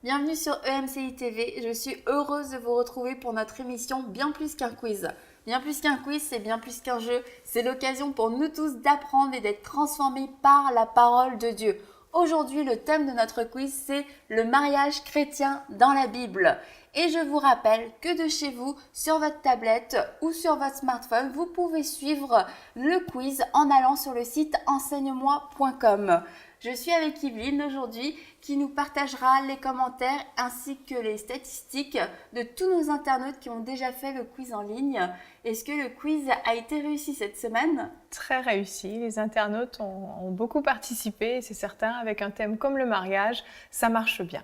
Bienvenue sur EMCI TV, je suis heureuse de vous retrouver pour notre émission Bien plus qu'un quiz. Bien plus qu'un quiz, c'est bien plus qu'un jeu, c'est l'occasion pour nous tous d'apprendre et d'être transformés par la parole de Dieu. Aujourd'hui, le thème de notre quiz, c'est le mariage chrétien dans la Bible. Et je vous rappelle que de chez vous, sur votre tablette ou sur votre smartphone, vous pouvez suivre le quiz en allant sur le site enseigne-moi.com. Je suis avec Yveline aujourd'hui qui nous partagera les commentaires ainsi que les statistiques de tous nos internautes qui ont déjà fait le quiz en ligne. Est-ce que le quiz a été réussi cette semaine ? Très réussi, les internautes ont beaucoup participé, c'est certain, avec un thème comme le mariage, ça marche bien.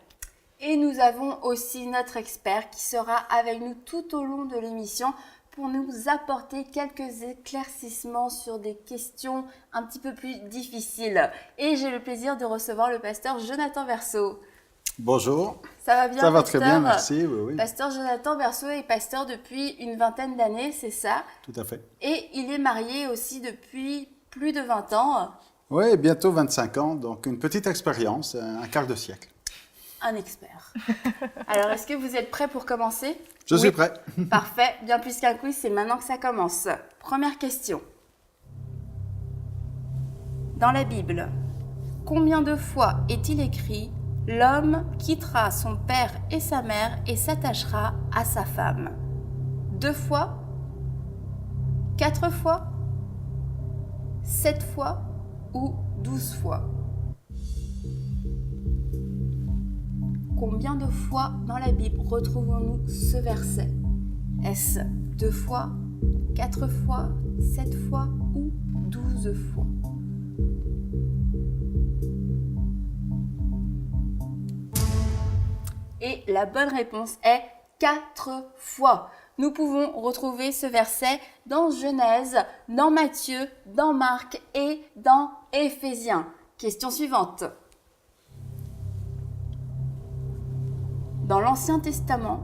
Et nous avons aussi notre expert qui sera avec nous tout au long de l'émission pour nous apporter quelques éclaircissements sur des questions un petit peu plus difficiles. Et j'ai le plaisir de recevoir le pasteur Jonathan Verseau. Bonjour. Ça va bien, Ça va pasteur? très bien, merci. Oui. Pasteur Jonathan Verseau est pasteur depuis une vingtaine d'années, c'est ça? Tout à fait. Et il est marié aussi depuis plus de 20 ans. Oui, bientôt 25 ans, donc une petite expérience, un quart de siècle. Un expert. Alors, est-ce que vous êtes prêts pour commencer ? Je suis prêt. Parfait. Bien plus qu'un quiz, c'est maintenant que ça commence. Première question. Dans la Bible, combien de fois est-il écrit « L'homme quittera son père et sa mère et s'attachera à sa femme » ? 2 fois ? 4 fois ? 7 fois ? Ou 12 fois ? Combien de fois dans la Bible retrouvons-nous ce verset ? Est-ce 2 fois, 4 fois, 7 fois ou 12 fois ? Et la bonne réponse est 4 fois. Nous pouvons retrouver ce verset dans Genèse, dans Matthieu, dans Marc et dans Éphésiens. Question suivante. Dans l'Ancien Testament,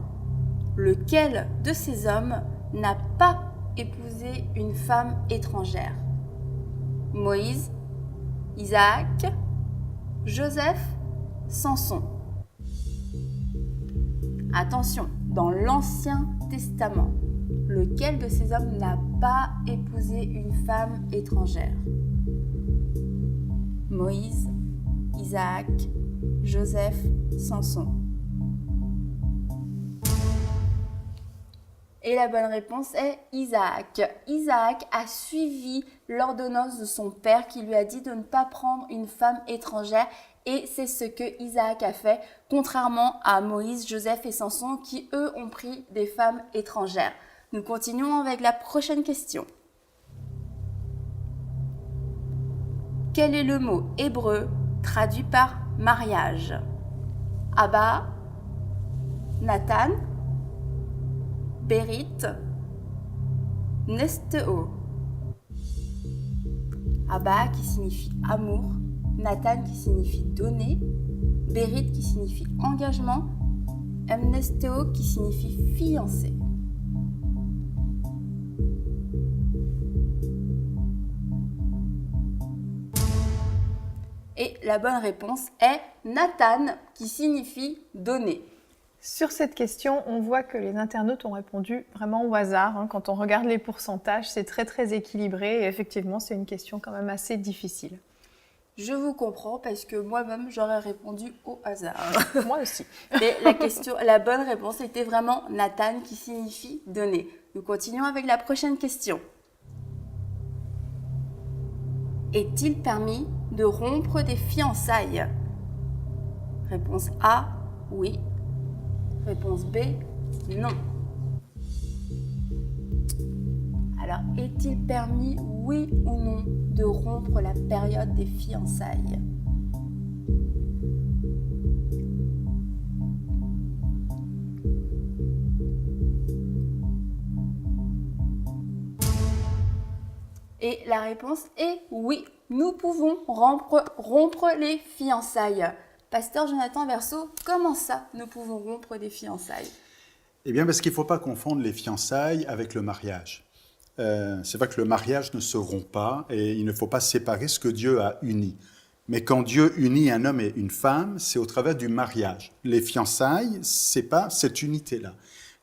lequel de ces hommes n'a pas épousé une femme étrangère ? Moïse, Isaac, Joseph, Samson. Attention, dans l'Ancien Testament, lequel de ces hommes n'a pas épousé une femme étrangère ? Moïse, Isaac, Joseph, Samson. Et la bonne réponse est Isaac. Isaac a suivi l'ordonnance de son père qui lui a dit de ne pas prendre une femme étrangère. Et c'est ce que Isaac a fait, contrairement à Moïse, Joseph et Samson qui, eux, ont pris des femmes étrangères. Nous continuons avec la prochaine question. Quel est le mot hébreu traduit par mariage ? Abba, Nathan, Bérit, Nesteo. Abba qui signifie amour, Nathan qui signifie donner, Bérit qui signifie engagement, Nesteo qui signifie fiancé. Et la bonne réponse est Nathan qui signifie donner. Sur cette question, on voit que les internautes ont répondu vraiment au hasard. Quand on regarde les pourcentages, c'est très équilibré et effectivement, c'est une question quand même assez difficile. Je vous comprends parce que moi-même, j'aurais répondu au hasard. Moi aussi. Mais la bonne réponse était vraiment Nathan qui signifie donner. Nous continuons avec la prochaine question. Est-il permis de rompre des fiançailles ? Réponse A, oui. Réponse B, non. Alors, est-il permis, oui ou non, de rompre la période des fiançailles ? Et la réponse est oui. Nous pouvons rompre les fiançailles. Pasteur Jonathan Verseau, comment ça, nous pouvons rompre des fiançailles ? Eh bien, parce qu'il ne faut pas confondre les fiançailles avec le mariage. C'est vrai que le mariage ne se rompt pas et il ne faut pas séparer ce que Dieu a uni. Mais quand Dieu unit un homme et une femme, c'est au travers du mariage. Les fiançailles, c'est pas cette unité-là.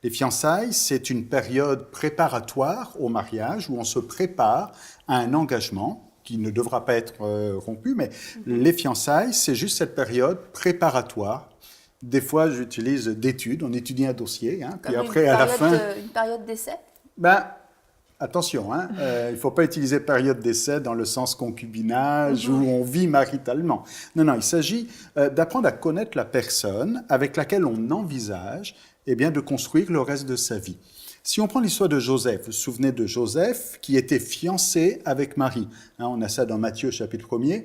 Les fiançailles, c'est une période préparatoire au mariage où on se prépare à un engagement qui ne devra pas être rompu, mais les fiançailles, c'est juste cette période préparatoire. Des fois, j'utilise d'études, on étudie un dossier, hein, puis après, à la fin... Une période d'essai? Ben, attention, hein, il ne faut pas utiliser période d'essai dans le sens concubinage où on vit maritalement. Non, non, il s'agit d'apprendre à connaître la personne avec laquelle on envisage de construire le reste de sa vie. Si on prend l'histoire de Joseph, vous vous souvenez de Joseph qui était fiancé avec Marie. Hein, on a ça dans Matthieu chapitre 1er.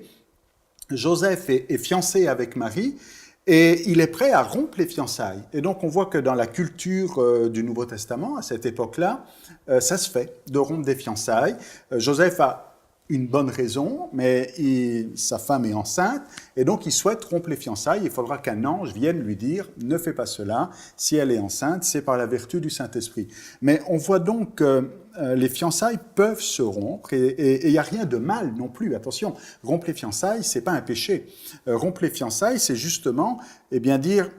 Joseph est fiancé avec Marie et il est prêt à rompre les fiançailles. Et donc on voit que dans la culture du Nouveau Testament, à cette époque-là, ça se fait de rompre des fiançailles. Joseph a une bonne raison, mais sa femme est enceinte, et donc il souhaite rompre les fiançailles. Il faudra qu'un ange vienne lui dire « Ne fais pas cela, si elle est enceinte, c'est par la vertu du Saint-Esprit ». Mais on voit donc que les fiançailles peuvent se rompre, et il n'y a rien de mal non plus. Attention, rompre les fiançailles, ce n'est pas un péché. Rompre les fiançailles, c'est justement dire...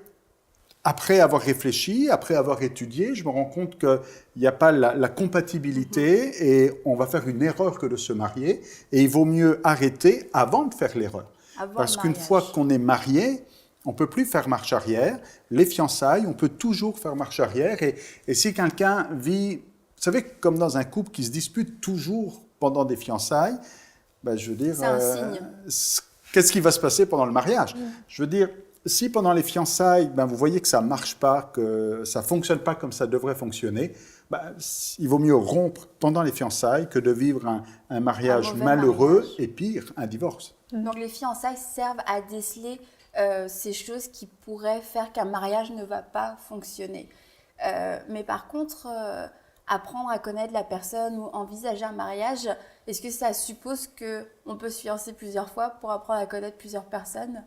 Après avoir réfléchi, après avoir étudié, je me rends compte qu'il n'y a pas la compatibilité et on va faire une erreur que de se marier. Et il vaut mieux arrêter avant de faire l'erreur. Parce qu'une fois qu'on est marié, on ne peut plus faire marche arrière. Les fiançailles, on peut toujours faire marche arrière. Et si quelqu'un vit, vous savez, comme dans un couple qui se dispute toujours pendant des fiançailles, je veux dire... C'est un signe. Qu'est-ce qui va se passer pendant le mariage? Je veux dire... Si pendant les fiançailles, vous voyez que ça ne marche pas, que ça ne fonctionne pas comme ça devrait fonctionner, il vaut mieux rompre pendant les fiançailles que de vivre un mariage malheureux et pire, un divorce. Donc les fiançailles servent à déceler ces choses qui pourraient faire qu'un mariage ne va pas fonctionner. Mais par contre, apprendre à connaître la personne ou envisager un mariage, est-ce que ça suppose qu'on peut se fiancer plusieurs fois pour apprendre à connaître plusieurs personnes ?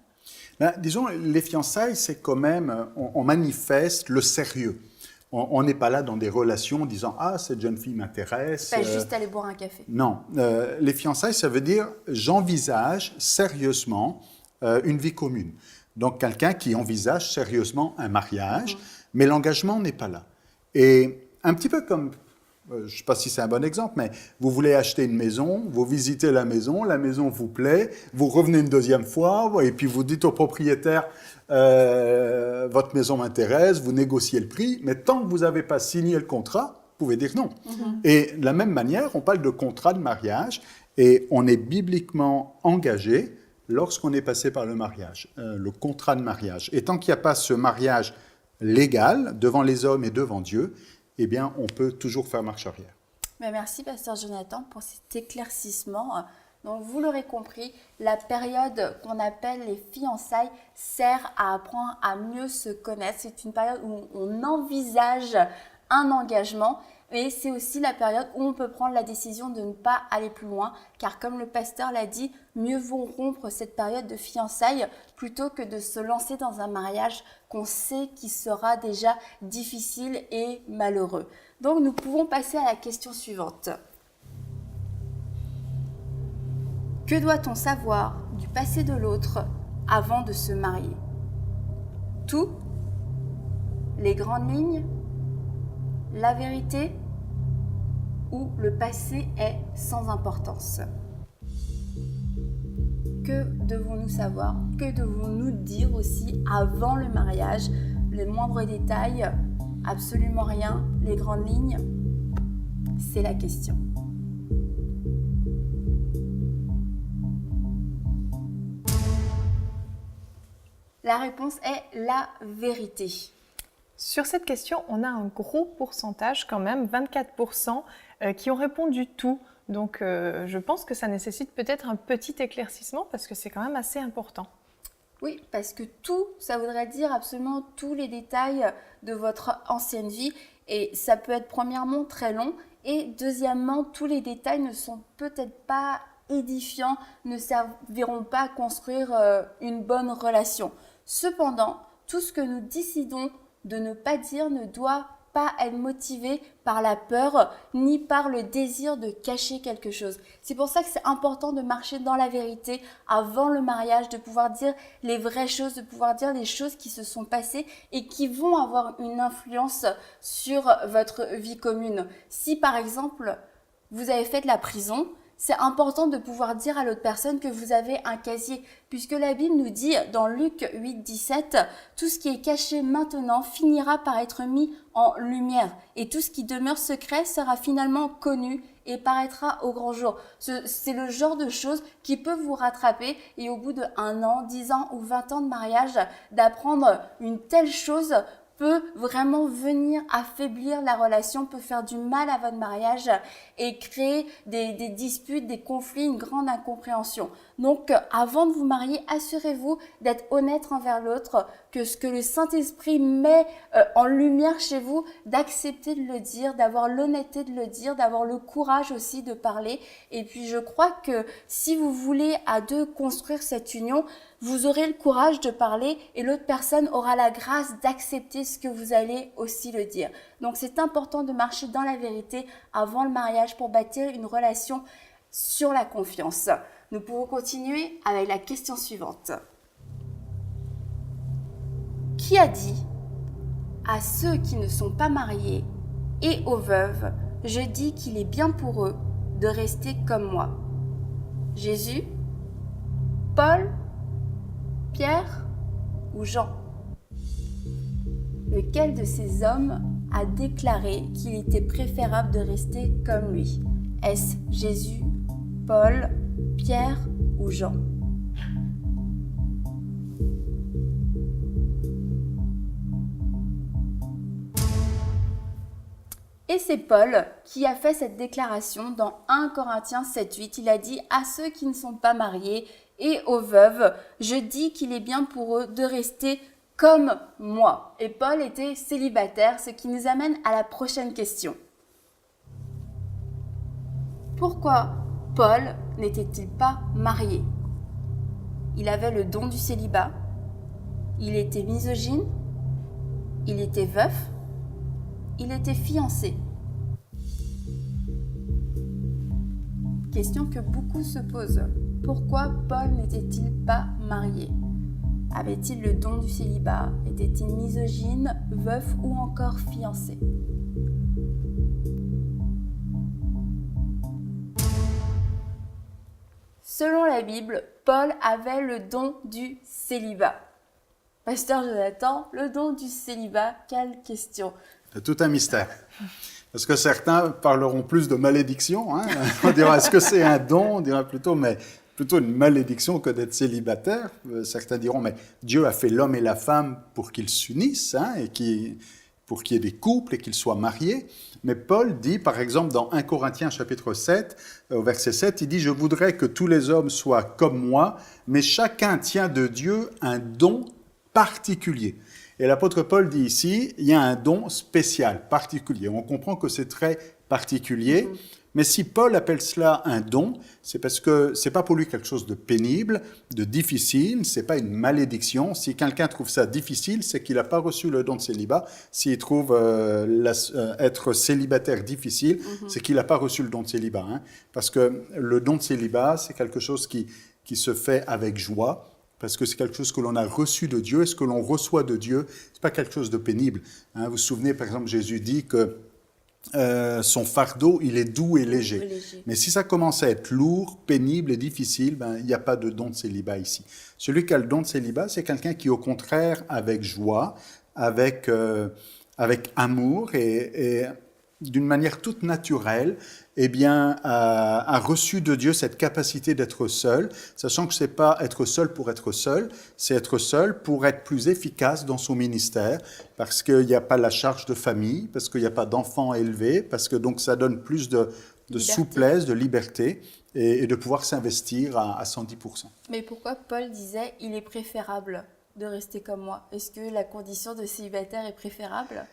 Disons, les fiançailles, c'est quand même, on manifeste le sérieux. On n'est pas là dans des relations en disant « Ah, cette jeune fille m'intéresse. » Pas juste aller boire un café. Non. Les fiançailles, ça veut dire « J'envisage sérieusement une vie commune ». Donc, quelqu'un qui envisage sérieusement un mariage, mais l'engagement n'est pas là. Et un petit peu comme... je ne sais pas si c'est un bon exemple, mais vous voulez acheter une maison, vous visitez la maison vous plaît, vous revenez une deuxième fois, et puis vous dites au propriétaire votre maison m'intéresse, vous négociez le prix, mais tant que vous n'avez pas signé le contrat, vous pouvez dire non. Et de la même manière, on parle de contrat de mariage, et on est bibliquement engagé lorsqu'on est passé par le mariage, le contrat de mariage. Et tant qu'il n'y a pas ce mariage légal devant les hommes et devant Dieu, on peut toujours faire marche arrière. Mais merci, Pasteur Jonathan, pour cet éclaircissement. Donc, vous l'aurez compris, la période qu'on appelle les fiançailles sert à apprendre à mieux se connaître. C'est une période où on envisage un engagement, mais c'est aussi la période où on peut prendre la décision de ne pas aller plus loin, car comme le pasteur l'a dit, mieux vaut rompre cette période de fiançailles plutôt que de se lancer dans un mariage qu'on sait qui sera déjà difficile et malheureux. Donc nous pouvons passer à la question suivante. Que doit-on savoir du passé de l'autre avant de se marier? Tout? Les grandes lignes? La vérité? Ou le passé est sans importance? Que devons-nous savoir? Que devons-nous dire aussi avant le mariage? Les moindres détails? Absolument rien? Les grandes lignes? C'est la question. La réponse est la vérité. Sur cette question, on a un gros pourcentage quand même, 24%, qui ont répondu tout. Donc je pense que ça nécessite peut-être un petit éclaircissement parce que c'est quand même assez important. Oui, parce que tout, ça voudrait dire absolument tous les détails de votre ancienne vie. Et ça peut être premièrement très long. Et deuxièmement, tous les détails ne sont peut-être pas édifiants, ne serviront pas à construire une bonne relation. Cependant, tout ce que nous décidons de ne pas dire ne doit pas être motivé par la peur ni par le désir de cacher quelque chose. C'est pour ça que c'est important de marcher dans la vérité avant le mariage, de pouvoir dire les vraies choses, de pouvoir dire les choses qui se sont passées et qui vont avoir une influence sur votre vie commune. Si par exemple, vous avez fait de la prison, c'est important de pouvoir dire à l'autre personne que vous avez un casier, puisque la Bible nous dit dans Luc 8, 17, « Tout ce qui est caché maintenant finira par être mis en lumière, et tout ce qui demeure secret sera finalement connu et paraîtra au grand jour. » C'est le genre de choses qui peut vous rattraper et au bout de 1 an, 10 ans ou 20 ans de mariage, d'apprendre une telle chose peut vraiment venir affaiblir la relation, peut faire du mal à votre mariage et créer des disputes, des conflits, une grande incompréhension. Donc, avant de vous marier, assurez-vous d'être honnête envers l'autre, que ce que le Saint-Esprit met en lumière chez vous, d'accepter de le dire, d'avoir l'honnêteté de le dire, d'avoir le courage aussi de parler. Et puis, je crois que si vous voulez à deux construire cette union, vous aurez le courage de parler et l'autre personne aura la grâce d'accepter ce que vous allez aussi le dire. Donc, c'est important de marcher dans la vérité avant le mariage pour bâtir une relation sur la confiance. Nous pouvons continuer avec la question suivante. Qui a dit à ceux qui ne sont pas mariés et aux veuves, je dis qu'il est bien pour eux de rester comme moi? Jésus, Paul, Pierre ou Jean? Lequel de ces hommes a déclaré qu'il était préférable de rester comme lui? Est-ce Jésus, Paul, Pierre ou Jean? Et c'est Paul qui a fait cette déclaration dans 1 Corinthiens 7-8. Il a dit « À ceux qui ne sont pas mariés et aux veuves, je dis qu'il est bien pour eux de rester comme moi. » Et Paul était célibataire, ce qui nous amène à la prochaine question. Pourquoi Paul n'était-il pas marié? Il avait le don du célibat, il était misogyne, il était veuf, il était fiancé. Question que beaucoup se posent. Pourquoi Paul n'était-il pas marié? Avait-il le don du célibat? Était-il misogyne, veuf ou encore fiancé? Selon la Bible, Paul avait le don du célibat. Pasteur Jonathan, le don du célibat, quelle question? C'est tout un mystère. Parce que certains parleront plus de malédiction. Hein. On dira, est-ce que c'est un don? On dira plutôt une malédiction que d'être célibataire. Certains diront, mais Dieu a fait l'homme et la femme pour qu'ils s'unissent, hein, et pour qu'il y ait des couples et qu'ils soient mariés. Mais Paul dit, par exemple, dans 1 Corinthiens chapitre 7, au verset 7, il dit « Je voudrais que tous les hommes soient comme moi, mais chacun tient de Dieu un don particulier. » Et l'apôtre Paul dit ici, il y a un don spécial, particulier. On comprend que c'est très particulier. Mais si Paul appelle cela un don, c'est parce que c'est pas pour lui quelque chose de pénible, de difficile, c'est pas une malédiction. Si quelqu'un trouve ça difficile, c'est qu'il n'a pas reçu le don de célibat. S'il trouve être célibataire difficile, c'est qu'il n'a pas reçu le don de célibat. Hein. Parce que le don de célibat, c'est quelque chose qui se fait avec joie, parce que c'est quelque chose que l'on a reçu de Dieu, et ce que l'on reçoit de Dieu, c'est pas quelque chose de pénible. Hein. Vous vous souvenez, par exemple, Jésus dit que son fardeau, il est doux et léger. Mais si ça commence à être lourd, pénible et difficile, il n'y a pas de don de célibat ici. Celui qui a le don de célibat, c'est quelqu'un qui, au contraire, avec joie, avec amour et d'une manière toute naturelle, a reçu de Dieu cette capacité d'être seul, sachant que ce n'est pas être seul pour être seul, c'est être seul pour être plus efficace dans son ministère, parce qu'il n'y a pas la charge de famille, parce qu'il n'y a pas d'enfants élevés, parce que donc ça donne plus de souplesse, de liberté, et de pouvoir s'investir à 110%. Mais pourquoi Paul disait « il est préférable » de rester comme moi? Est-ce que la condition de célibataire est préférable?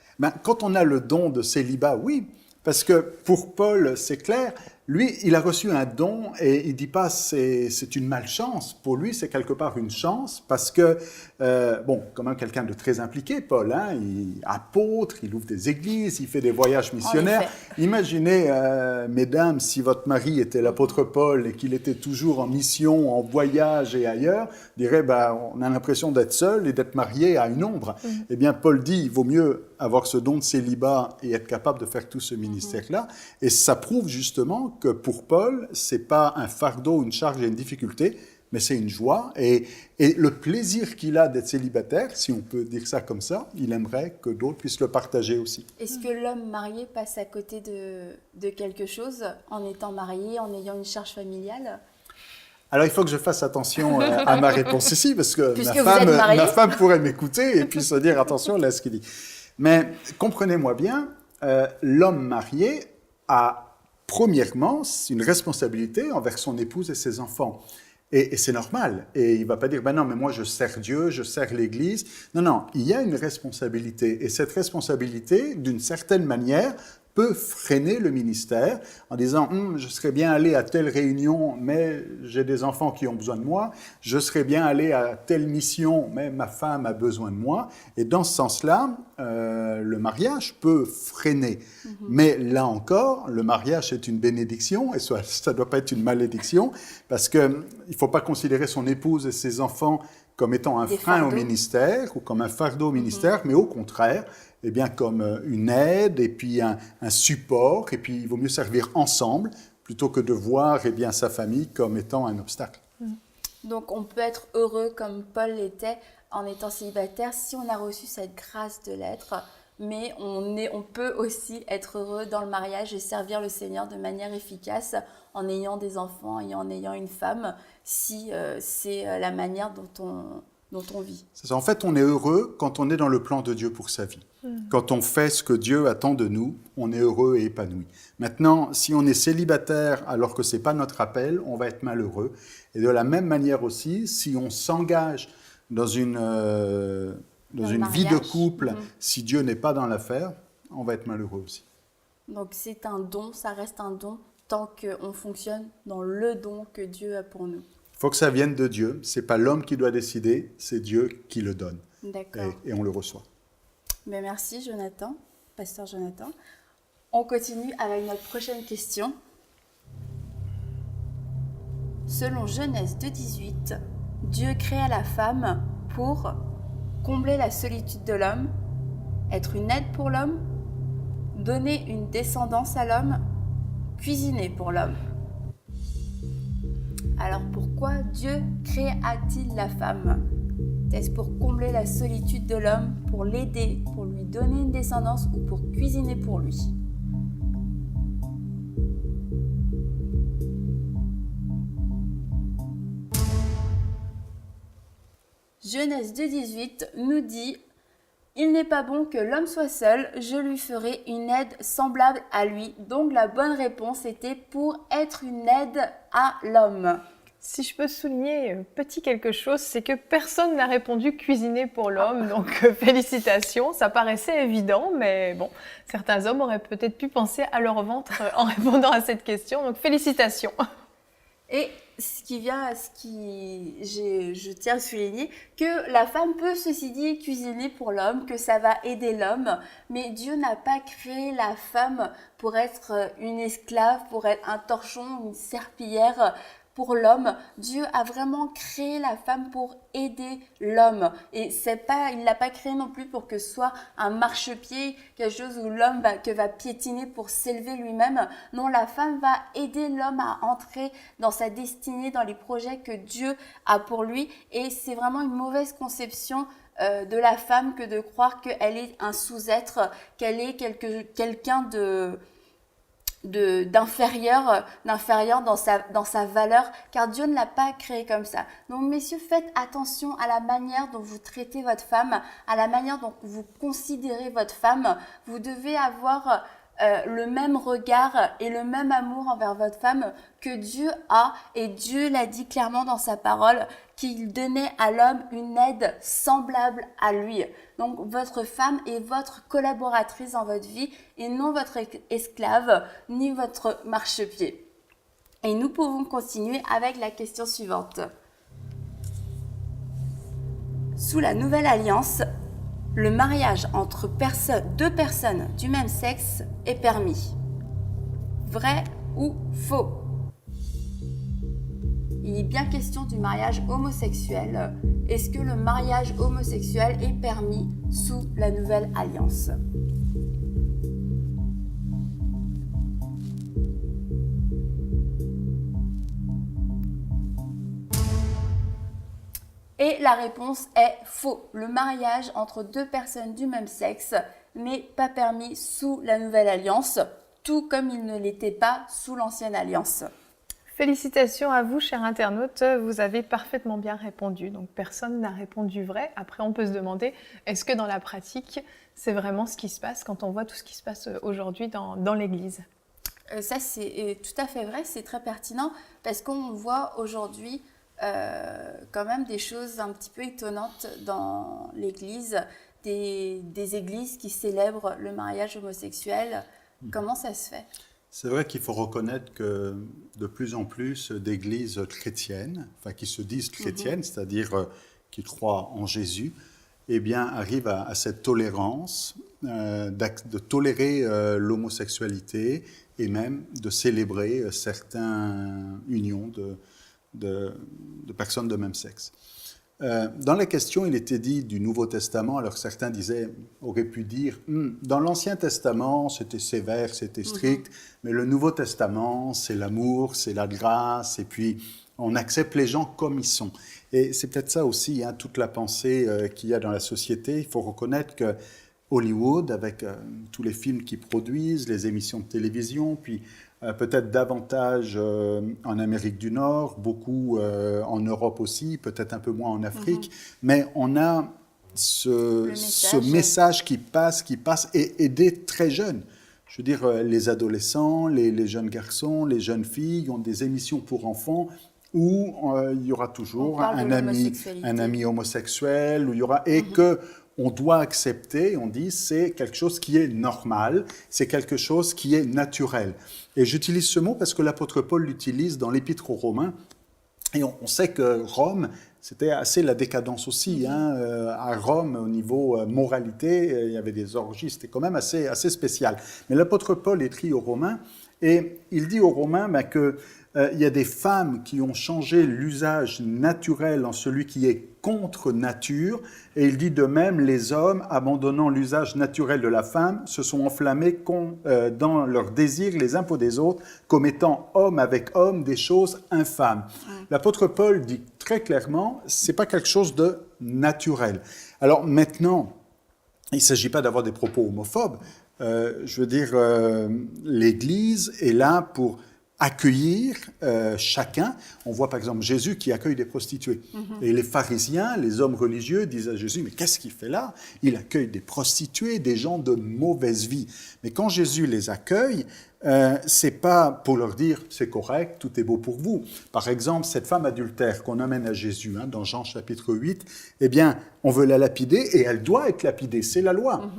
Quand on a le don de célibat, oui. Parce que pour Paul, c'est clair, Lui, il a reçu un don et il ne dit pas c'est une malchance. Pour lui, c'est quelque part une chance parce que, quand même quelqu'un de très impliqué, Paul, hein, il est apôtre, il ouvre des églises, il fait des voyages missionnaires. Imaginez, mesdames, si votre mari était l'apôtre Paul et qu'il était toujours en mission, en voyage et ailleurs, dirait, on a l'impression d'être seul et d'être marié à une ombre. Eh bien, Paul dit, il vaut mieux avoir ce don de célibat et être capable de faire tout ce ministère-là. Et ça prouve justement que pour Paul, ce n'est pas un fardeau, une charge et une difficulté, mais c'est une joie. Et le plaisir qu'il a d'être célibataire, si on peut dire ça comme ça, il aimerait que d'autres puissent le partager aussi. Est-ce que l'homme marié passe à côté de quelque chose en étant marié, en ayant une charge familiale ? Alors, il faut que je fasse attention à ma réponse ici, parce que ma femme pourrait m'écouter et puis se dire, attention, là, ce qu'il dit. Mais comprenez-moi bien, l'homme marié a, premièrement, une responsabilité envers son épouse et ses enfants. Et c'est normal. Et il ne va pas dire, non, mais moi, je sers Dieu, je sers l'Église. Non, il y a une responsabilité. Et cette responsabilité, d'une certaine manière, peut freiner le ministère en disant je serais bien allé à telle réunion, mais j'ai des enfants qui ont besoin de moi. Je serais bien allé à telle mission, mais ma femme a besoin de moi. Et dans ce sens-là, le mariage peut freiner. Mais là encore, le mariage est une bénédiction et ça ne doit pas être une malédiction parce qu'il ne faut pas considérer son épouse et ses enfants comme étant un frein au ministère ou comme un fardeau au ministère, mais au contraire, eh bien, comme une aide et puis un support, et puis il vaut mieux servir ensemble plutôt que de voir eh bien, sa famille comme étant un obstacle. Donc on peut être heureux comme Paul l'était en étant célibataire si on a reçu cette grâce de l'être, mais on peut aussi être heureux dans le mariage et servir le Seigneur de manière efficace en ayant des enfants et en ayant une femme, si c'est la manière dont on vit. C'est ça. En fait, on est heureux quand on est dans le plan de Dieu pour sa vie. Quand on fait ce que Dieu attend de nous, on est heureux et épanoui. Maintenant, si on est célibataire alors que ce n'est pas notre appel, on va être malheureux. Et de la même manière aussi, si on s'engage dans une vie de couple, si Dieu n'est pas dans l'affaire, on va être malheureux aussi. Donc c'est un don, ça reste un don tant qu'on fonctionne dans le don que Dieu a pour nous. Il faut que ça vienne de Dieu. Ce n'est pas l'homme qui doit décider, c'est Dieu qui le donne. D'accord. Et on le reçoit. Mais merci Jonathan, pasteur Jonathan. On continue avec notre prochaine question. Selon Genèse 2,18, Dieu créa la femme pour combler la solitude de l'homme, être une aide pour l'homme, donner une descendance à l'homme, cuisiner pour l'homme. Alors pourquoi Dieu créa-t-il la femme ? Est-ce pour combler la solitude de l'homme, pour l'aider, pour lui donner une descendance ou pour cuisiner pour lui ? Genèse 2,18 nous dit « Il n'est pas bon que l'homme soit seul, je lui ferai une aide semblable à lui. » Donc la bonne réponse était pour être une aide à l'homme. Si je peux souligner petit quelque chose, c'est que personne n'a répondu cuisiner pour l'homme, donc félicitations, ça paraissait évident, mais bon, certains hommes auraient peut-être pu penser à leur ventre en répondant à cette question, donc félicitations. Et je tiens à souligner que la femme peut, ceci dit, cuisiner pour l'homme, que ça va aider l'homme, mais Dieu n'a pas créé la femme pour être une esclave, pour être un torchon, une serpillière. Pour l'homme, Dieu a vraiment créé la femme pour aider l'homme. Et il ne l'a pas créé non plus pour que ce soit un marchepied, quelque chose où l'homme va piétiner pour s'élever lui-même. Non, la femme va aider l'homme à entrer dans sa destinée, dans les projets que Dieu a pour lui. Et c'est vraiment une mauvaise conception de la femme que de croire qu'elle est un sous-être, qu'elle est quelqu'un d'inférieur dans sa valeur, car Dieu ne l'a pas créé comme ça. Donc messieurs, faites attention à la manière dont vous traitez votre femme, à la manière dont vous considérez votre femme. Vous devez avoir le même regard et le même amour envers votre femme que Dieu a, et Dieu l'a dit clairement dans sa parole, qu'il donnait à l'homme une aide semblable à lui. Donc votre femme est votre collaboratrice dans votre vie et non votre esclave ni votre marchepied. Et nous pouvons continuer avec la question suivante. Sous la nouvelle alliance, le mariage entre deux personnes du même sexe est permis. Vrai ou faux? Il est bien question du mariage homosexuel. Est-ce que le mariage homosexuel est permis sous la nouvelle alliance? Et la réponse est faux. Le mariage entre deux personnes du même sexe n'est pas permis sous la nouvelle alliance, tout comme il ne l'était pas sous l'ancienne alliance. Félicitations à vous, chers internautes, vous avez parfaitement bien répondu. Donc personne n'a répondu vrai. Après, on peut se demander, est-ce que dans la pratique, c'est vraiment ce qui se passe quand on voit tout ce qui se passe aujourd'hui dans l'Église? Ça, c'est tout à fait vrai, c'est très pertinent, parce qu'on voit aujourd'hui quand même des choses un petit peu étonnantes dans l'Église, des églises qui célèbrent le mariage homosexuel. Comment ça se fait? C'est vrai qu'il faut reconnaître que de plus en plus d'églises chrétiennes, enfin qui se disent chrétiennes, c'est-à-dire qui croient en Jésus, eh bien arrivent à cette tolérance, de tolérer l'homosexualité et même de célébrer certaines unions de personnes de même sexe. Dans la question, il était dit du Nouveau Testament, alors certains auraient pu dire, dans l'Ancien Testament, c'était sévère, c'était strict, mais le Nouveau Testament, c'est l'amour, c'est la grâce, et puis on accepte les gens comme ils sont. Et c'est peut-être ça aussi, hein, toute la pensée qu'il y a dans la société. Il faut reconnaître que Hollywood, avec tous les films qu'ils produisent, les émissions de télévision, puis peut-être davantage en Amérique du Nord, beaucoup en Europe aussi, peut-être un peu moins en Afrique, mais on a ce message qui passe, et dès très jeunes. Je veux dire, les adolescents, les jeunes garçons, les jeunes filles ont des émissions pour enfants où il y aura toujours un ami homosexuel, où il y aura, et que on doit accepter, on dit, c'est quelque chose qui est normal, c'est quelque chose qui est naturel. Et j'utilise ce mot parce que l'apôtre Paul l'utilise dans l'épître aux Romains, et on sait que Rome, c'était assez la décadence aussi. Hein. À Rome, au niveau moralité, il y avait des orgies, c'était quand même assez spécial. Mais l'apôtre Paul écrit aux Romains, et il dit aux Romains que il y a des femmes qui ont changé l'usage naturel en celui qui est contre nature, et il dit de même, les hommes, abandonnant l'usage naturel de la femme, se sont enflammés dans leurs désirs les uns pour des autres, commettant homme avec homme des choses infâmes. L'apôtre Paul dit très clairement, c'est pas quelque chose de naturel. Alors maintenant, il ne s'agit pas d'avoir des propos homophobes, je veux dire, l'Église est là pour accueillir chacun. On voit par exemple Jésus qui accueille des prostituées. Et les pharisiens, les hommes religieux disent à Jésus, mais qu'est-ce qu'il fait là? Il accueille des prostituées, des gens de mauvaise vie. Mais quand Jésus les accueille, c'est pas pour leur dire c'est correct, tout est beau pour vous. Par exemple, cette femme adultère qu'on amène à Jésus dans Jean chapitre 8, eh bien, on veut la lapider et elle doit être lapidée, c'est la loi.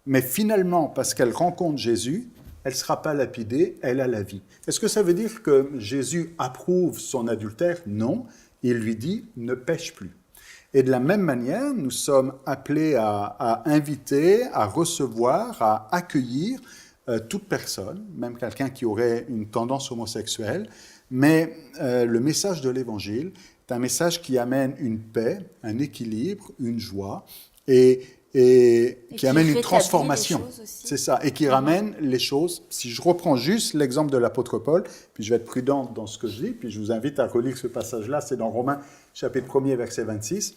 Mais finalement, parce qu'elle rencontre Jésus, elle ne sera pas lapidée, elle a la vie. Est-ce que ça veut dire que Jésus approuve son adultère? Non. Il lui dit « ne pêche plus ». Et de la même manière, nous sommes appelés à inviter, à recevoir, à accueillir toute personne, même quelqu'un qui aurait une tendance homosexuelle. Mais le message de l'Évangile est un message qui amène une paix, un équilibre, une joie et qui amène une transformation. C'est ça, et qui ramène les choses. Si je reprends juste l'exemple de l'apôtre Paul, puis je vais être prudent dans ce que je dis, puis je vous invite à relire ce passage-là, c'est dans Romains chapitre 1er, verset 26,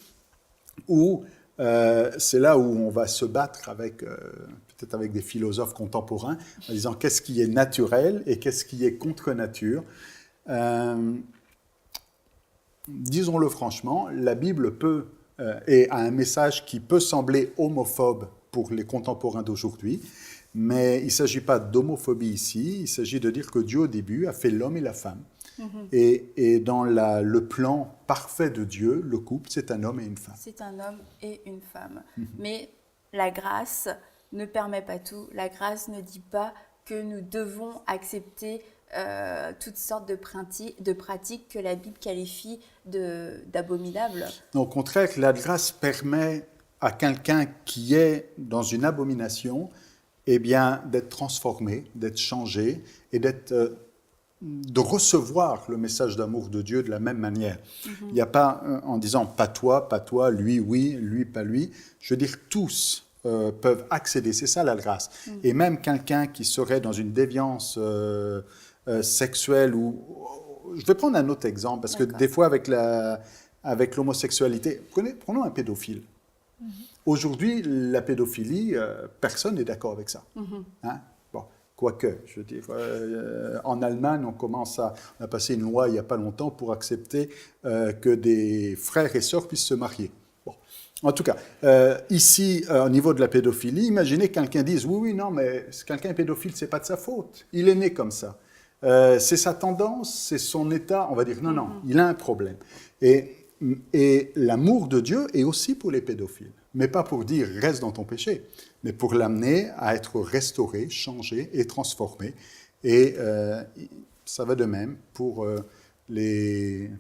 où c'est là où on va se battre avec, peut-être avec des philosophes contemporains, en disant qu'est-ce qui est naturel et qu'est-ce qui est contre nature. Disons-le franchement, la Bible peut et a un message qui peut sembler homophobe pour les contemporains d'aujourd'hui, mais il ne s'agit pas d'homophobie ici, il s'agit de dire que Dieu au début a fait l'homme et la femme. Et dans le plan parfait de Dieu, le couple, c'est un homme et une femme. C'est un homme et une femme. Mais la grâce ne permet pas tout. La grâce ne dit pas que nous devons accepter toutes sortes de pratiques que la Bible qualifie d'abominables. Au contraire, la grâce permet à quelqu'un qui est dans une abomination, eh bien, d'être transformé, d'être changé et de recevoir le message d'amour de Dieu de la même manière. Il n'y a pas en disant pas toi, lui, oui, lui, pas lui. Je veux dire, tous peuvent accéder, c'est ça la grâce. Et même quelqu'un qui serait dans une déviance sexuelle ou... Je vais prendre un autre exemple, parce que des fois avec l'homosexualité, prenons un pédophile. Aujourd'hui, la pédophilie, personne n'est d'accord avec ça. Hein? Bon, quoique, je veux dire, en Allemagne, on a passé une loi il n'y a pas longtemps pour accepter que des frères et sœurs puissent se marier. Bon. En tout cas, ici, au niveau de la pédophilie, imaginez que quelqu'un dise « Oui, non, mais quelqu'un est pédophile, ce n'est pas de sa faute. Il est né comme ça. C'est sa tendance, c'est son état. » On va dire « Non, il a un problème. » Et l'amour de Dieu est aussi pour les pédophiles. Mais pas pour dire « reste dans ton péché », mais pour l'amener à être restauré, changé et transformé. Et ça va de même pour les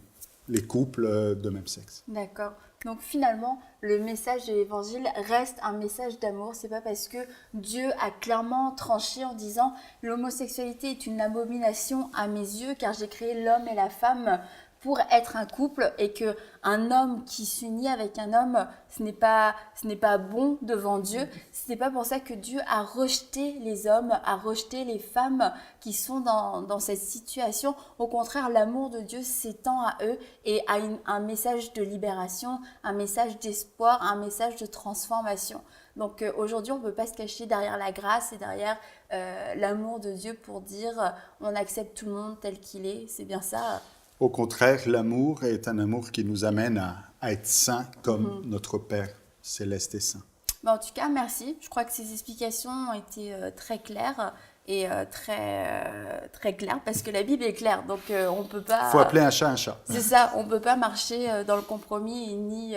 couples de même sexe. D'accord. Donc finalement, le message de l'Évangile reste un message d'amour. C'est pas parce que Dieu a clairement tranché en disant « l'homosexualité est une abomination à mes yeux car j'ai créé l'homme et la femme » pour être un couple et qu'un homme qui s'unit avec un homme, ce n'est pas bon devant Dieu. Ce n'est pas pour ça que Dieu a rejeté les hommes, a rejeté les femmes qui sont dans cette situation. Au contraire, l'amour de Dieu s'étend à eux et a un message de libération, un message d'espoir, un message de transformation. Donc aujourd'hui, on ne peut pas se cacher derrière la grâce et derrière l'amour de Dieu pour dire on accepte tout le monde tel qu'il est. C'est bien ça. Au contraire, l'amour est un amour qui nous amène à être saints comme notre Père céleste est saint. En tout cas, merci. Je crois que ces explications ont été très claires et très claires parce que la Bible est claire. Donc, on peut pas... Il faut appeler un chat un chat. C'est ça, on ne peut pas marcher dans le compromis ni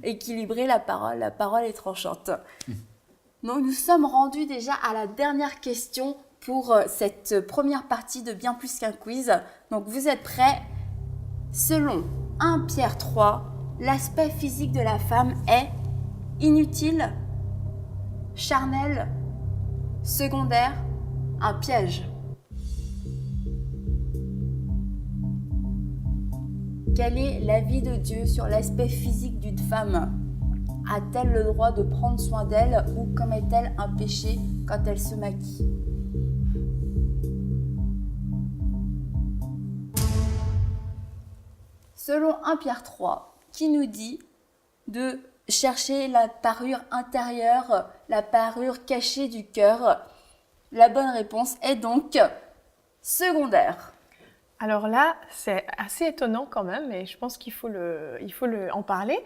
équilibrer la parole. La parole est tranchante. Donc, nous sommes rendus déjà à la dernière question pour cette première partie de Bien plus qu'un quiz. Donc vous êtes prêts? Selon 1 Pierre 3, l'aspect physique de la femme est inutile, charnel, secondaire, un piège. Quel est l'avis de Dieu sur l'aspect physique d'une femme? A-t-elle le droit de prendre soin d'elle ou commet-elle un péché quand elle se maquille? Selon 1 Pierre 3, qui nous dit de chercher la parure intérieure, la parure cachée du cœur, la bonne réponse est donc secondaire. Alors là, c'est assez étonnant quand même, et je pense qu'il faut en parler.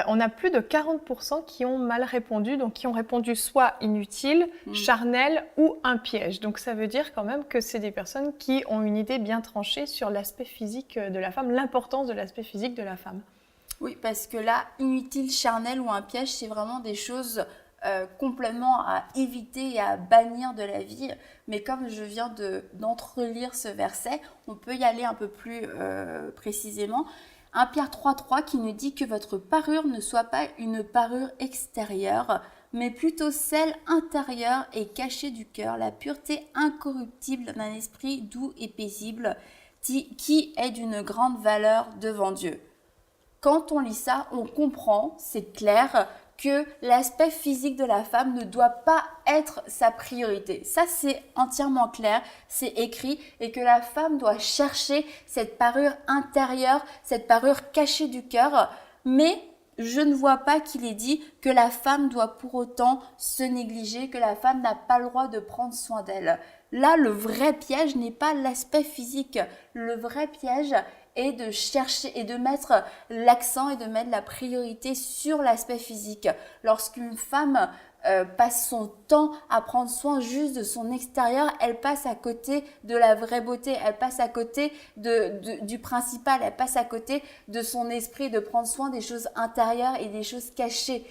On a plus de 40% qui ont mal répondu, donc qui ont répondu soit inutile, charnel ou un piège. Donc ça veut dire quand même que c'est des personnes qui ont une idée bien tranchée sur l'aspect physique de la femme, l'importance de l'aspect physique de la femme. Oui, parce que là, inutile, charnel ou un piège, c'est vraiment des choses complètement à éviter et à bannir de la vie. Mais comme je viens d'entrelire ce verset, on peut y aller un peu plus précisément. 1 Pierre 3,3 qui nous dit que votre parure ne soit pas une parure extérieure, mais plutôt celle intérieure et cachée du cœur, la pureté incorruptible d'un esprit doux et paisible, qui est d'une grande valeur devant Dieu. Quand on lit ça, on comprend, c'est clair, que l'aspect physique de la femme ne doit pas être sa priorité. Ça, c'est entièrement clair, c'est écrit, et que la femme doit chercher cette parure intérieure, cette parure cachée du cœur, mais je ne vois pas qu'il est dit que la femme doit pour autant se négliger, que la femme n'a pas le droit de prendre soin d'elle. Là, le vrai piège n'est pas l'aspect physique. Le vrai piège est de chercher et de mettre l'accent et de mettre la priorité sur l'aspect physique. Lorsqu'une femme passe son temps à prendre soin juste de son extérieur, elle passe à côté de la vraie beauté, elle passe à côté du principal, elle passe à côté de son esprit, de prendre soin des choses intérieures et des choses cachées.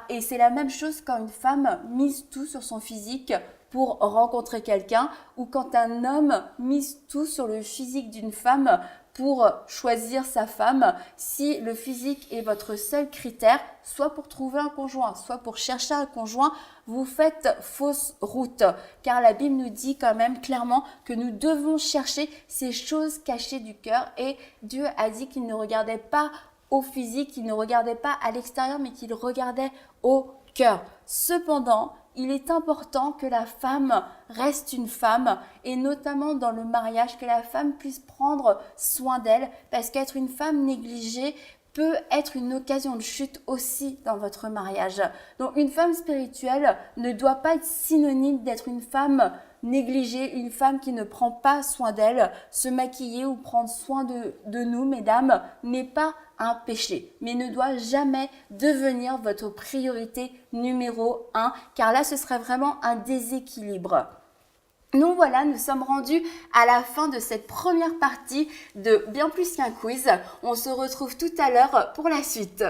Et c'est la même chose quand une femme mise tout sur son physique, pour rencontrer quelqu'un, ou quand un homme mise tout sur le physique d'une femme pour choisir sa femme, si le physique est votre seul critère, soit pour trouver un conjoint, soit pour chercher un conjoint, vous faites fausse route. Car la Bible nous dit quand même clairement que nous devons chercher ces choses cachées du cœur. Et Dieu a dit qu'il ne regardait pas au physique, qu'il ne regardait pas à l'extérieur, mais qu'il regardait au cœur. Cependant, il est important que la femme reste une femme, et notamment dans le mariage, que la femme puisse prendre soin d'elle, parce qu'être une femme négligée peut être une occasion de chute aussi dans votre mariage. Donc une femme spirituelle ne doit pas être synonyme d'être une femme négligée, une femme qui ne prend pas soin d'elle. Se maquiller ou prendre soin de nous, mesdames, n'est pas un péché, mais ne doit jamais devenir votre priorité numéro 1, car là ce serait vraiment un déséquilibre. Donc voilà, nous sommes rendus à la fin de cette première partie de Bien plus qu'un quiz. On se retrouve tout à l'heure pour la suite.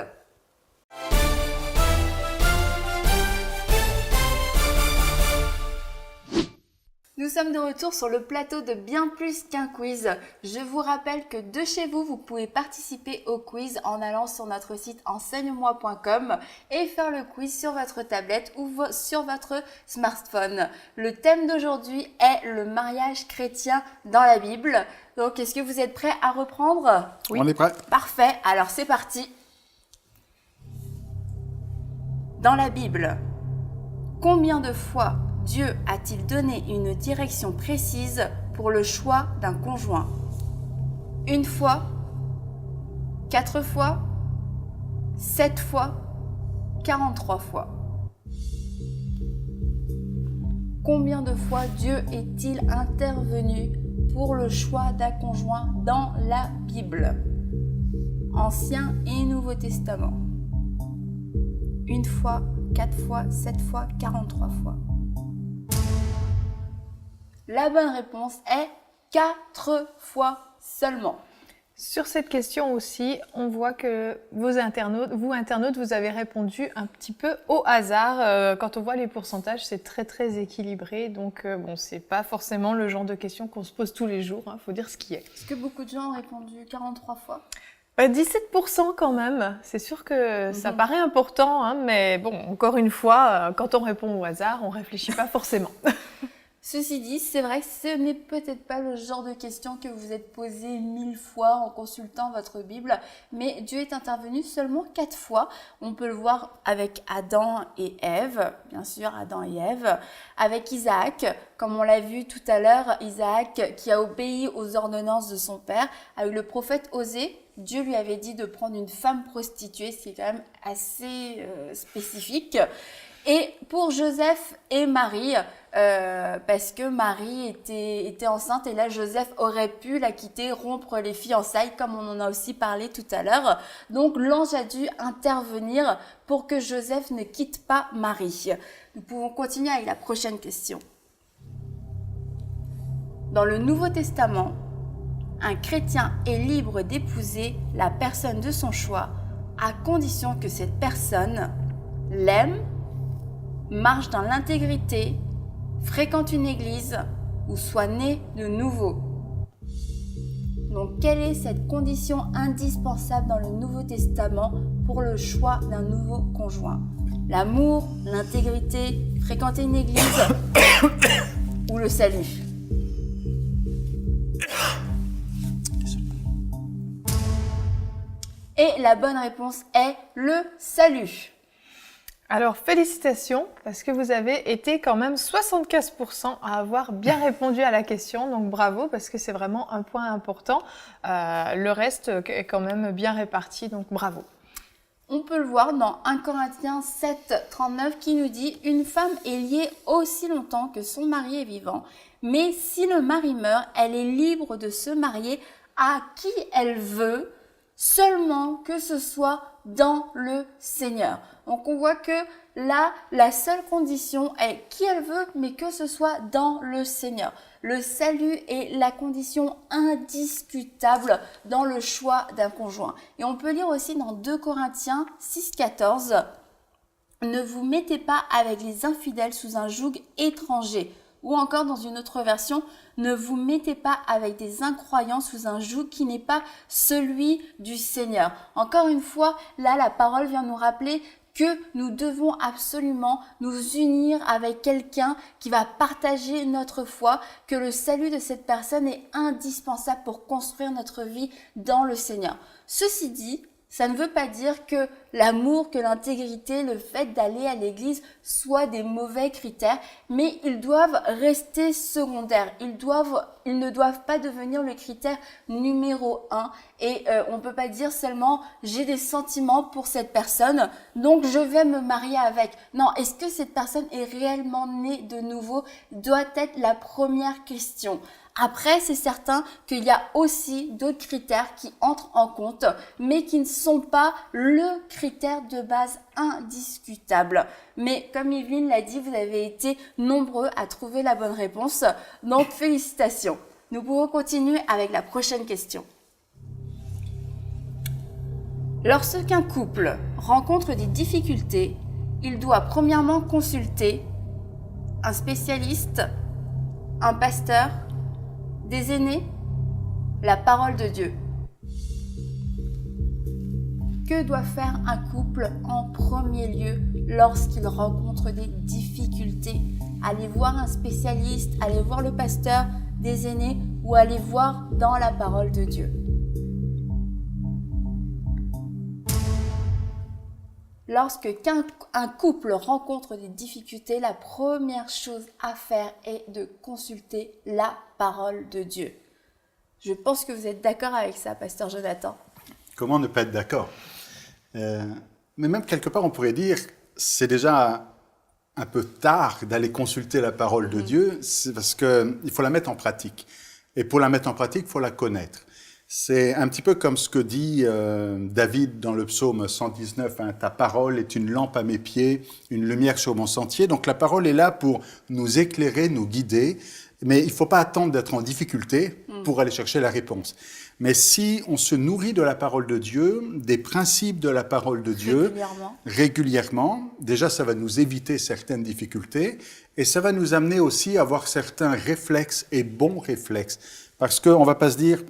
Nous sommes de retour sur le plateau de Bien plus qu'un quiz. Je vous rappelle que de chez vous, vous pouvez participer au quiz en allant sur notre site enseigne-moi.com et faire le quiz sur votre tablette ou sur votre smartphone. Le thème d'aujourd'hui est le mariage chrétien dans la Bible. Donc, est-ce que vous êtes prêts à reprendre? Oui. On est prêts. Parfait, alors c'est parti. Dans la Bible, combien de fois Dieu a-t-il donné une direction précise pour le choix d'un conjoint? 1 fois, 4 fois, 7 fois, 43 fois. Combien de fois Dieu est-il intervenu pour le choix d'un conjoint dans la Bible? Ancien et Nouveau Testament. 1 fois, 4 fois, 7 fois, 43 fois. La bonne réponse est 4 fois seulement. Sur cette question aussi, on voit que vous internautes, vous avez répondu un petit peu au hasard. Quand on voit les pourcentages, c'est très équilibré. Donc bon, c'est pas forcément le genre de question qu'on se pose tous les jours. Faut dire ce qui est. Est-ce que beaucoup de gens ont répondu 43 fois? 17% quand même. C'est sûr que ça paraît important, hein, mais bon, encore une fois, quand on répond au hasard, on réfléchit pas forcément. Ceci dit, c'est vrai que ce n'est peut-être pas le genre de question que vous êtes posé 1000 fois en consultant votre Bible, mais Dieu est intervenu seulement 4 fois. On peut le voir avec Adam et Ève, bien sûr Adam et Ève, avec Isaac, comme on l'a vu tout à l'heure, Isaac qui a obéi aux ordonnances de son père, avec le prophète Osée. Dieu lui avait dit de prendre une femme prostituée, ce qui est quand même assez spécifique. Et pour Joseph et Marie, parce que Marie était enceinte et là Joseph aurait pu la quitter, rompre les fiançailles comme on en a aussi parlé tout à l'heure. Donc l'ange a dû intervenir pour que Joseph ne quitte pas Marie. Nous pouvons continuer avec la prochaine question. Dans le Nouveau Testament, un chrétien est libre d'épouser la personne de son choix à condition que cette personne l'aime, marche dans l'intégrité, fréquente une église ou soit né de nouveau. Donc, quelle est cette condition indispensable dans le Nouveau Testament pour le choix d'un nouveau conjoint? L'amour, l'intégrité, fréquenter une église ou le salut? Et la bonne réponse est le salut. Alors, félicitations, parce que vous avez été quand même 75% à avoir bien répondu à la question. Donc, bravo, parce que c'est vraiment un point important. Le reste est quand même bien réparti, donc bravo. On peut le voir dans 1 Corinthiens 7, 39 qui nous dit « Une femme est liée aussi longtemps que son mari est vivant. Mais si le mari meurt, elle est libre de se marier à qui elle veut, seulement que ce soit dans le Seigneur. » Donc on voit que là, la seule condition est qui elle veut, mais que ce soit dans le Seigneur. Le salut est la condition indiscutable dans le choix d'un conjoint. Et on peut lire aussi dans 2 Corinthiens 6, 14. Ne vous mettez pas avec les infidèles sous un joug étranger. Ou encore dans une autre version, ne vous mettez pas avec des incroyants sous un joug qui n'est pas celui du Seigneur. Encore une fois, là, la parole vient nous rappeler que nous devons absolument nous unir avec quelqu'un qui va partager notre foi, que le salut de cette personne est indispensable pour construire notre vie dans le Seigneur. Ceci dit, ça ne veut pas dire que l'amour, que l'intégrité, le fait d'aller à l'église soient des mauvais critères, mais ils doivent rester secondaires. Ils ne doivent pas devenir le critère numéro 1. Et on ne peut pas dire seulement j'ai des sentiments pour cette personne, donc je vais me marier avec. Non, est-ce que cette personne est réellement née de nouveau doit être la première question. Après, c'est certain qu'il y a aussi d'autres critères qui entrent en compte, mais qui ne sont pas le critère de base indiscutable. Mais comme Yveline l'a dit, vous avez été nombreux à trouver la bonne réponse, donc félicitations. Nous pouvons continuer avec la prochaine question. Lorsqu'un couple rencontre des difficultés, il doit premièrement consulter un spécialiste, un pasteur, des aînés, la parole de Dieu. Que doit faire un couple en premier lieu lorsqu'il rencontre des difficultés? Aller voir un spécialiste, aller voir le pasteur, des aînés ou aller voir dans la parole de Dieu. Lorsqu'un couple rencontre des difficultés, la première chose à faire est de consulter la parole de Dieu. Je pense que vous êtes d'accord avec ça, pasteur Jonathan. Comment ne pas être d'accord? Mais même quelque part, on pourrait dire, c'est déjà un peu tard d'aller consulter la parole de Dieu, c'est parce qu'il faut la mettre en pratique. Et pour la mettre en pratique, il faut la connaître. C'est un petit peu comme ce que dit David dans le psaume 119, hein, « Ta parole est une lampe à mes pieds, une lumière sur mon sentier ». Donc la parole est là pour nous éclairer, nous guider, mais il ne faut pas attendre d'être en difficulté pour aller chercher la réponse. Mais si on se nourrit de la parole de Dieu, des principes de la parole de Dieu, régulièrement, déjà ça va nous éviter certaines difficultés et ça va nous amener aussi à avoir certains réflexes et bons réflexes. Parce qu'on ne va pas se dire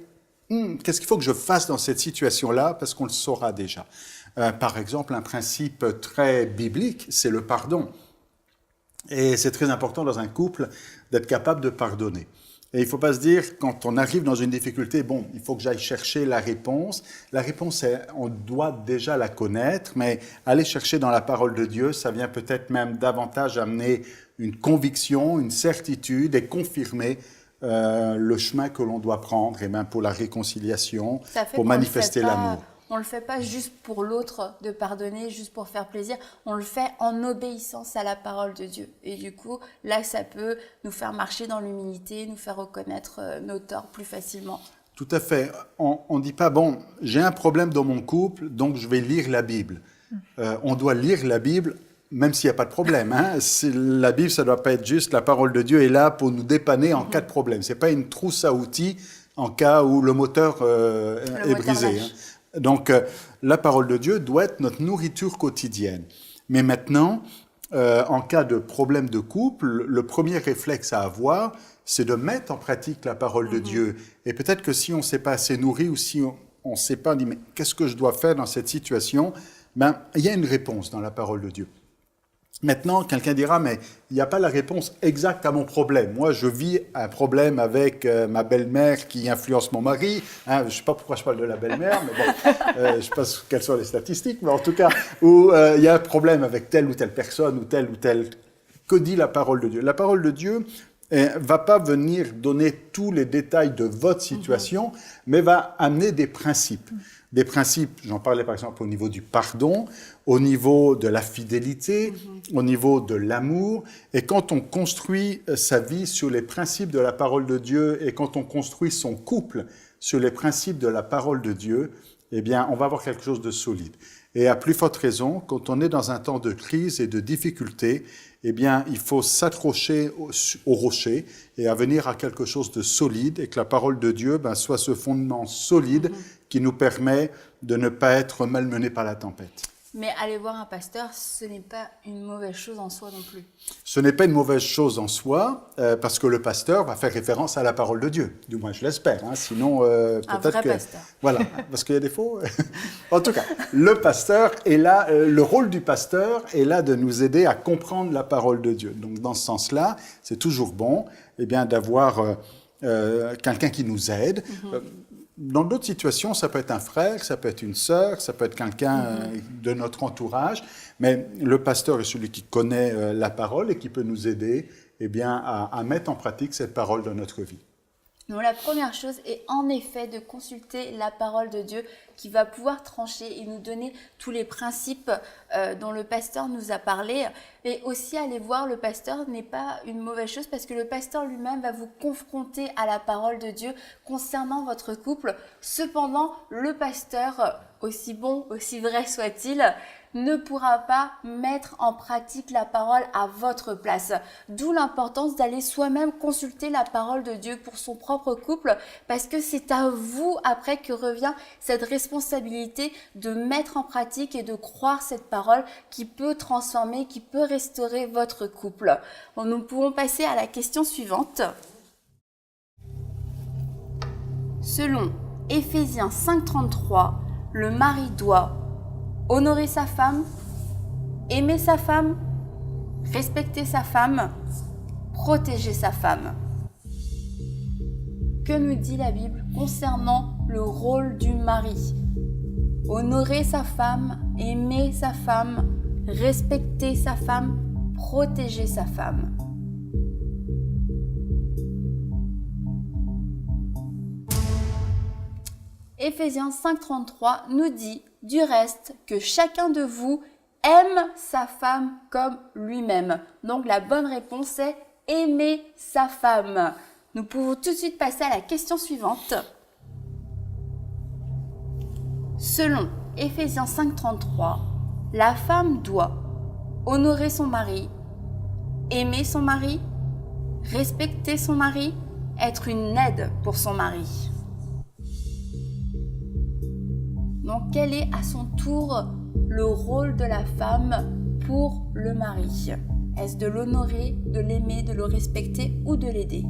qu'est-ce qu'il faut que je fasse dans cette situation-là, parce qu'on le saura déjà. Par exemple, un principe très biblique, c'est le pardon. Et c'est très important dans un couple d'être capable de pardonner. Et il ne faut pas se dire, quand on arrive dans une difficulté, bon, il faut que j'aille chercher la réponse. La réponse, on doit déjà la connaître, mais aller chercher dans la parole de Dieu, ça vient peut-être même davantage amener une conviction, une certitude et confirmer le chemin que l'on doit prendre, et même pour la réconciliation, pour manifester l'amour. On ne le fait pas juste pour l'autre de pardonner, juste pour faire plaisir. On le fait en obéissance à la parole de Dieu. Et du coup, là, ça peut nous faire marcher dans l'humilité, nous faire reconnaître nos torts plus facilement. Tout à fait. On ne dit pas, bon, j'ai un problème dans mon couple, donc je vais lire la Bible. On doit lire la Bible même s'il n'y a pas de problème. Hein. La Bible, ça ne doit pas être juste la parole de Dieu est là pour nous dépanner en cas de problème. Ce n'est pas une trousse à outils en cas où le moteur est brisé. Hein. Donc, la parole de Dieu doit être notre nourriture quotidienne. Mais maintenant, en cas de problème de couple, le premier réflexe à avoir, c'est de mettre en pratique la parole de Dieu. Et peut-être que si on ne s'est pas assez nourri ou si on ne sait pas, on dit, mais qu'est-ce que je dois faire dans cette situation? Ben, il y a une réponse dans la parole de Dieu. Maintenant, quelqu'un dira, mais il n'y a pas la réponse exacte à mon problème. Moi, je vis un problème avec ma belle-mère qui influence mon mari. Hein, je ne sais pas pourquoi je parle de la belle-mère, mais bon, je ne sais pas quelles sont les statistiques, mais en tout cas, où il y a un problème avec telle ou telle personne ou telle ou telle. Que dit la parole de Dieu? La parole de Dieu ne va pas venir donner tous les détails de votre situation, mais va amener des principes. Des principes, j'en parlais par exemple au niveau du pardon, au niveau de la fidélité, au niveau de l'amour. Et quand on construit sa vie sur les principes de la parole de Dieu et quand on construit son couple sur les principes de la parole de Dieu, eh bien, on va avoir quelque chose de solide. Et à plus forte raison, quand on est dans un temps de crise et de difficulté, eh bien, il faut s'accrocher au rocher et à venir à quelque chose de solide et que la parole de Dieu soit ce fondement solide qui nous permet de ne pas être malmenés par la tempête. Mais aller voir un pasteur, ce n'est pas une mauvaise chose en soi non plus. Ce n'est pas une mauvaise chose en soi, parce que le pasteur va faire référence à la parole de Dieu. Du moins, je l'espère. Hein. Sinon, Un peut-être vrai que... pasteur. Voilà, parce qu'il y a des faux. En tout cas, le pasteur est là, le rôle du pasteur est là de nous aider à comprendre la parole de Dieu. Donc, dans ce sens-là, c'est toujours bon d'avoir quelqu'un qui nous aide. Dans d'autres situations, ça peut être un frère, ça peut être une sœur, ça peut être quelqu'un de notre entourage, mais le pasteur est celui qui connaît la parole et qui peut nous aider à mettre en pratique cette parole dans notre vie. Donc la première chose est en effet de consulter la parole de Dieu qui va pouvoir trancher et nous donner tous les principes dont le pasteur nous a parlé. Et aussi aller voir le pasteur n'est pas une mauvaise chose parce que le pasteur lui-même va vous confronter à la parole de Dieu concernant votre couple. Cependant, le pasteur, aussi bon, aussi vrai soit-il, ne pourra pas mettre en pratique la parole à votre place. D'où l'importance d'aller soi-même consulter la parole de Dieu pour son propre couple, parce que c'est à vous après que revient cette responsabilité de mettre en pratique et de croire cette parole qui peut transformer, qui peut restaurer votre couple. Bon, nous pouvons passer à la question suivante. Selon Éphésiens 5,33, le mari doit honorer sa femme, aimer sa femme, respecter sa femme, protéger sa femme. Que nous dit la Bible concernant le rôle du mari? Honorer sa femme, aimer sa femme, respecter sa femme, protéger sa femme. Éphésiens 5,33 nous dit du reste que chacun de vous aime sa femme comme lui-même. Donc la bonne réponse est aimer sa femme. Nous pouvons tout de suite passer à la question suivante. Selon Éphésiens 5,33, la femme doit honorer son mari, aimer son mari, respecter son mari, être une aide pour son mari. Donc, quel est à son tour le rôle de la femme pour le mari? Est-ce de l'honorer, de l'aimer, de le respecter ou de l'aider?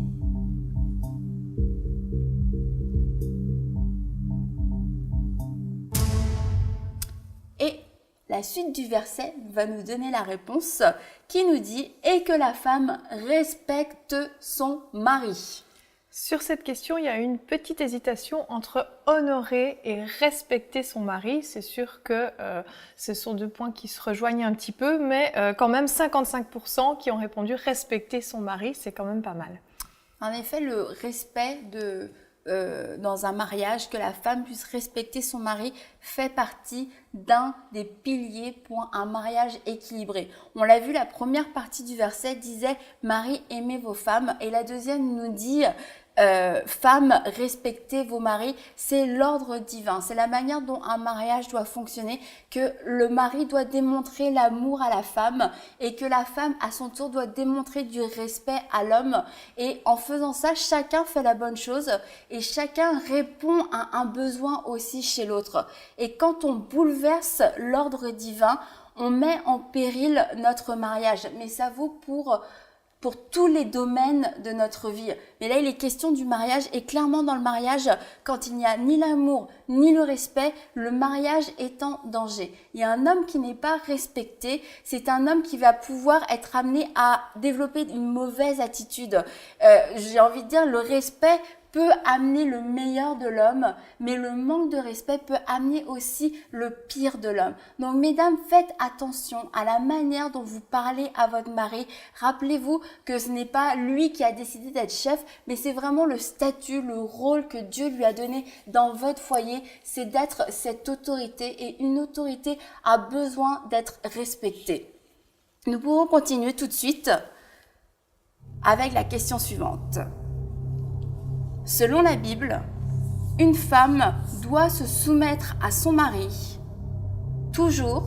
Et la suite du verset va nous donner la réponse qui nous dit « Et que la femme respecte son mari ». Sur cette question, il y a une petite hésitation entre honorer et respecter son mari. C'est sûr que ce sont deux points qui se rejoignent un petit peu, mais quand même 55% qui ont répondu respecter son mari, c'est quand même pas mal. En effet, le respect dans un mariage, que la femme puisse respecter son mari, fait partie d'un des piliers pour un mariage équilibré. On l'a vu, la première partie du verset disait « Maris, aimez vos femmes » et la deuxième nous dit femmes, respectez vos maris. C'est l'ordre divin, c'est la manière dont un mariage doit fonctionner, que le mari doit démontrer l'amour à la femme et que la femme à son tour doit démontrer du respect à l'homme. Et en faisant ça, chacun fait la bonne chose et chacun répond à un besoin aussi chez l'autre. Et quand on bouleverse l'ordre divin, on met en péril notre mariage. Mais ça vaut pour tous les domaines de notre vie. Mais là, il est question du mariage et clairement dans le mariage, quand il n'y a ni l'amour ni le respect, le mariage est en danger. Il y a un homme qui n'est pas respecté, c'est un homme qui va pouvoir être amené à développer une mauvaise attitude. J'ai envie de dire, le respect peut amener le meilleur de l'homme, mais le manque de respect peut amener aussi le pire de l'homme. Donc, mesdames, faites attention à la manière dont vous parlez à votre mari. Rappelez-vous que ce n'est pas lui qui a décidé d'être chef, mais c'est vraiment le statut, le rôle que Dieu lui a donné dans votre foyer, c'est d'être cette autorité et une autorité a besoin d'être respectée. Nous pourrons continuer tout de suite avec la question suivante. Selon la Bible, une femme doit se soumettre à son mari, toujours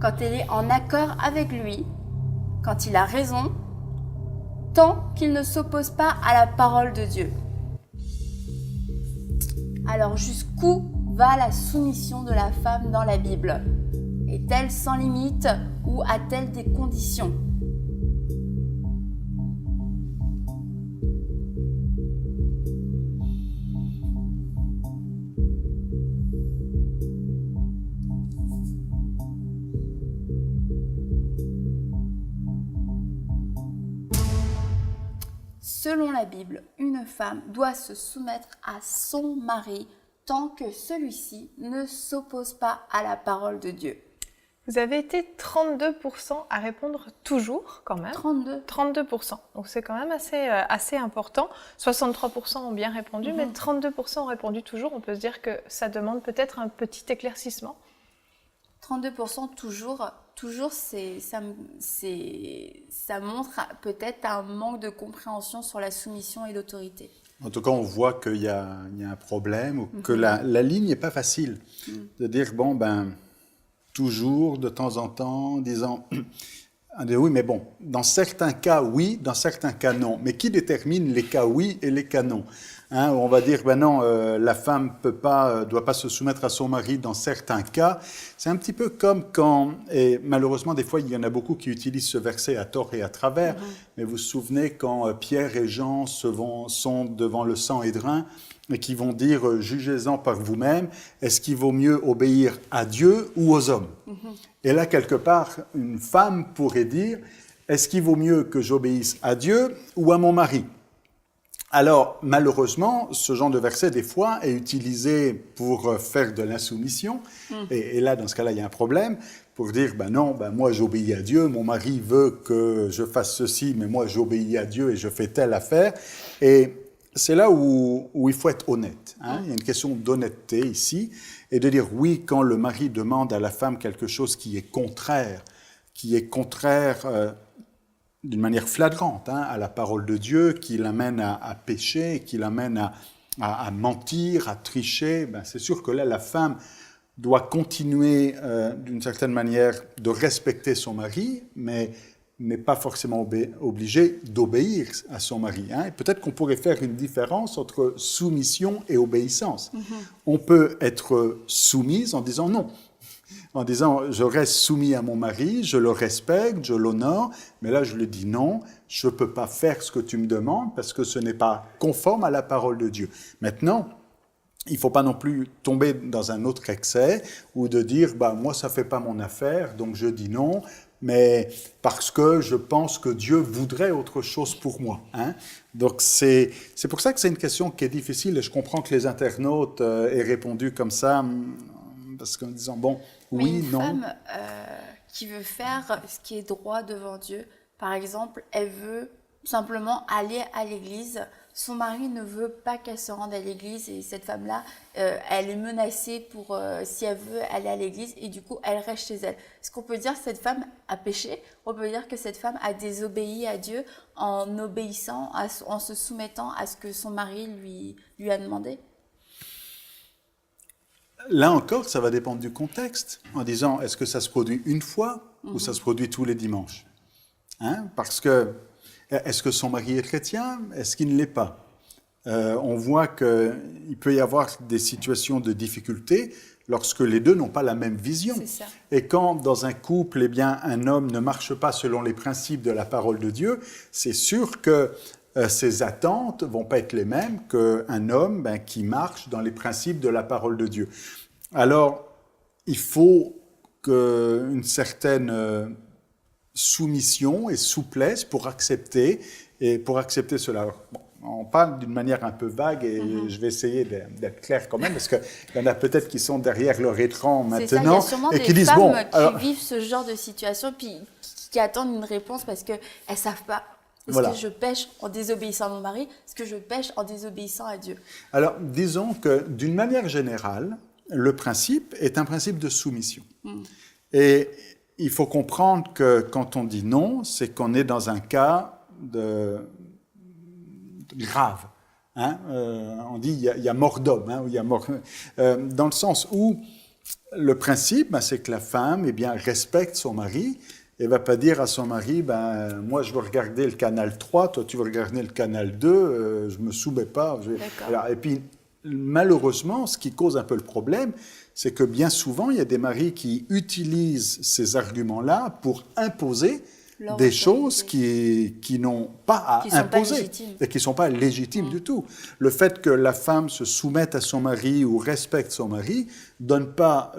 quand elle est en accord avec lui, quand il a raison, tant qu'il ne s'oppose pas à la parole de Dieu. Alors jusqu'où va la soumission de la femme dans la Bible? Est-elle sans limite ou a-t-elle des conditions? Selon la Bible, une femme doit se soumettre à son mari tant que celui-ci ne s'oppose pas à la parole de Dieu. Vous avez été 32% à répondre toujours quand même. 32%. Donc c'est quand même assez important. 63% ont bien répondu, mais 32% ont répondu toujours. On peut se dire que ça demande peut-être un petit éclaircissement. 32% toujours, ça montre peut-être un manque de compréhension sur la soumission et l'autorité. En tout cas, on voit qu'il y a un problème, ou que la ligne n'est pas facile. De dire, bon, ben, toujours, de temps en temps, disant, oui, mais bon, dans certains cas, oui, dans certains cas, non. Mais qui détermine les cas oui et les cas non? On va dire, ben non, la femme doit pas se soumettre à son mari dans certains cas. C'est un petit peu comme quand, et malheureusement, des fois, il y en a beaucoup qui utilisent ce verset à tort et à travers, mais vous vous souvenez quand Pierre et Jean sont devant le sang Édrin, et qui vont dire, jugez-en par vous-même, est-ce qu'il vaut mieux obéir à Dieu ou aux hommes? Et là, quelque part, une femme pourrait dire, est-ce qu'il vaut mieux que j'obéisse à Dieu ou à mon mari? Alors, malheureusement, ce genre de verset, des fois, est utilisé pour faire de l'insoumission. Et là, dans ce cas-là, il y a un problème. Pour dire, ben non, ben moi, j'obéis à Dieu. Mon mari veut que je fasse ceci, mais moi, j'obéis à Dieu et je fais telle affaire. Et c'est là où il faut être honnête. Il y a une question d'honnêteté ici. Et de dire, oui, quand le mari demande à la femme quelque chose qui est contraire d'une manière flagrante à la parole de Dieu, qui l'amène à pécher, qui l'amène à mentir, à tricher, ben c'est sûr que là, la femme doit continuer d'une certaine manière de respecter son mari, mais n'est pas forcément obligée d'obéir à son mari. Et peut-être qu'on pourrait faire une différence entre soumission et obéissance. On peut être soumise en disant non. En disant, je reste soumis à mon mari, je le respecte, je l'honore, mais là je lui dis non, je ne peux pas faire ce que tu me demandes parce que ce n'est pas conforme à la parole de Dieu. Maintenant, il ne faut pas non plus tomber dans un autre excès ou de dire, bah, moi ça ne fait pas mon affaire, donc je dis non, mais parce que je pense que Dieu voudrait autre chose pour moi. Donc c'est pour ça que c'est une question qui est difficile et je comprends que les internautes aient répondu comme ça, parce qu'en disant, bon, oui, non. Mais une femme qui veut faire ce qui est droit devant Dieu, par exemple, elle veut simplement aller à l'église. Son mari ne veut pas qu'elle se rende à l'église et cette femme-là, elle est menacée pour si elle veut aller à l'église et du coup, elle reste chez elle. Est-ce qu'on peut dire que cette femme a péché? On peut dire que cette femme a désobéi à Dieu en obéissant, en se soumettant à ce que son mari lui a demandé? Là encore, ça va dépendre du contexte, en disant, est-ce que ça se produit une fois ou ça se produit tous les dimanches? Parce que, est-ce que son mari est chrétien? Est-ce qu'il ne l'est pas? On voit qu'il peut y avoir des situations de difficulté lorsque les deux n'ont pas la même vision. C'est ça. Et quand, dans un couple, eh bien, un homme ne marche pas selon les principes de la parole de Dieu, c'est sûr que ses attentes ne vont pas être les mêmes qu'un homme qui marche dans les principes de la parole de Dieu. Alors, il faut une certaine soumission et souplesse pour accepter cela. Bon, on parle d'une manière un peu vague et je vais essayer d'être clair quand même parce qu'il y en a peut-être qui sont derrière leur écran maintenant et qui disent bon. Qui vivent ce genre de situation puis qui attendent une réponse parce qu'elles ne savent pas. Est-ce que je pêche en désobéissant à mon mari? Est-ce que je pêche en désobéissant à Dieu? Alors, disons que d'une manière générale, le principe est un principe de soumission. Et il faut comprendre que quand on dit non, c'est qu'on est dans un cas grave. On dit il y a mort d'homme, dans le sens où le principe, c'est que la femme respecte son mari. Et ne va pas dire à son mari, moi je veux regarder le canal 3, toi tu veux regarder le canal 2, je ne me soumets pas. Alors, et puis malheureusement, ce qui cause un peu le problème, c'est que bien souvent, il y a des maris qui utilisent ces arguments-là pour imposer des choses qui n'ont pas à imposer et qui ne sont pas légitimes du tout. Le fait que la femme se soumette à son mari ou respecte son mari donne pas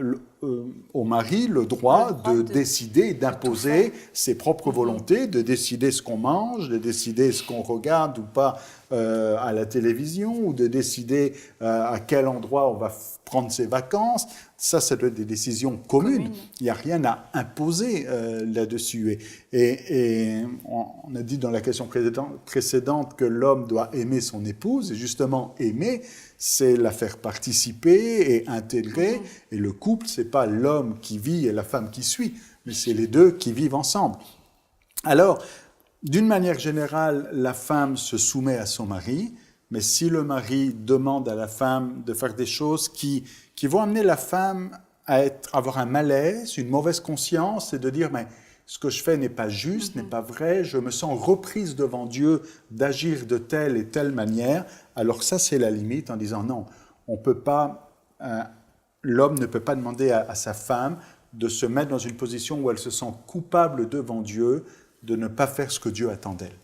au mari le droit de décider, d'imposer ses propres volontés, de décider ce qu'on mange, de décider ce qu'on regarde ou pas à la télévision, ou de décider à quel endroit on va prendre ses vacances. Ça doit être des décisions communes. Il n'y a rien à imposer là-dessus. Et on a dit dans la question précédente que l'homme doit aimer son épouse, et justement aimer, c'est la faire participer et intégrer. Et le couple, c'est pas l'homme qui vit et la femme qui suit, mais c'est les deux qui vivent ensemble. Alors, d'une manière générale, la femme se soumet à son mari, mais si le mari demande à la femme de faire des choses qui vont amener la femme à avoir un malaise, une mauvaise conscience, et de dire mais ce que je fais n'est pas juste, n'est pas vrai, je me sens reprise devant Dieu d'agir de telle et telle manière, alors ça c'est la limite en disant non, on peut pas, l'homme ne peut pas demander à sa femme de se mettre dans une position où elle se sent coupable devant Dieu de ne pas faire ce que Dieu attend d'elle.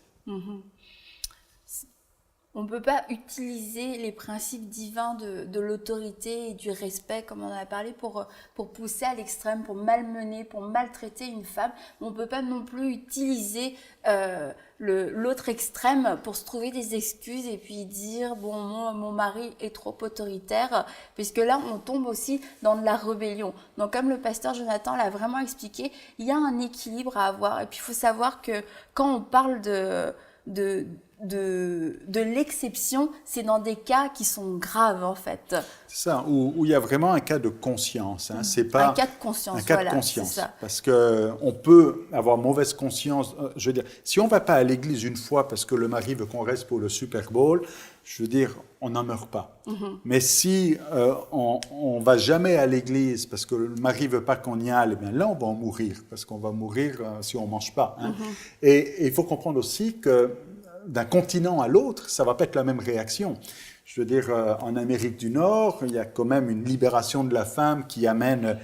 On ne peut pas utiliser les principes divins de l'autorité et du respect, comme on en a parlé, pour pousser à l'extrême, pour malmener, pour maltraiter une femme. On ne peut pas non plus utiliser l'autre extrême pour se trouver des excuses et puis dire « bon, moi, mon mari est trop autoritaire », puisque là, on tombe aussi dans de la rébellion. Donc, comme le pasteur Jonathan l'a vraiment expliqué, il y a un équilibre à avoir. Et puis, il faut savoir que quand on parle de l'exception, c'est dans des cas qui sont graves en fait. C'est ça, où il y a vraiment un cas de conscience. Hein. C'est pas un cas de conscience, un cas voilà, de conscience. c'est ça. Parce qu'on peut avoir mauvaise conscience. Je veux dire, si on ne va pas à l'église une fois parce que le mari veut qu'on reste pour le Super Bowl, je veux dire, on n'en meurt pas. Mais si on ne va jamais à l'église parce que le mari ne veut pas qu'on y aille, eh bien là, on va en mourir. Parce qu'on va mourir si on ne mange pas. Hein. Et il faut comprendre aussi que d'un continent à l'autre, ça ne va pas être la même réaction. Je veux dire, en Amérique du Nord, il y a quand même une libération de la femme qui amène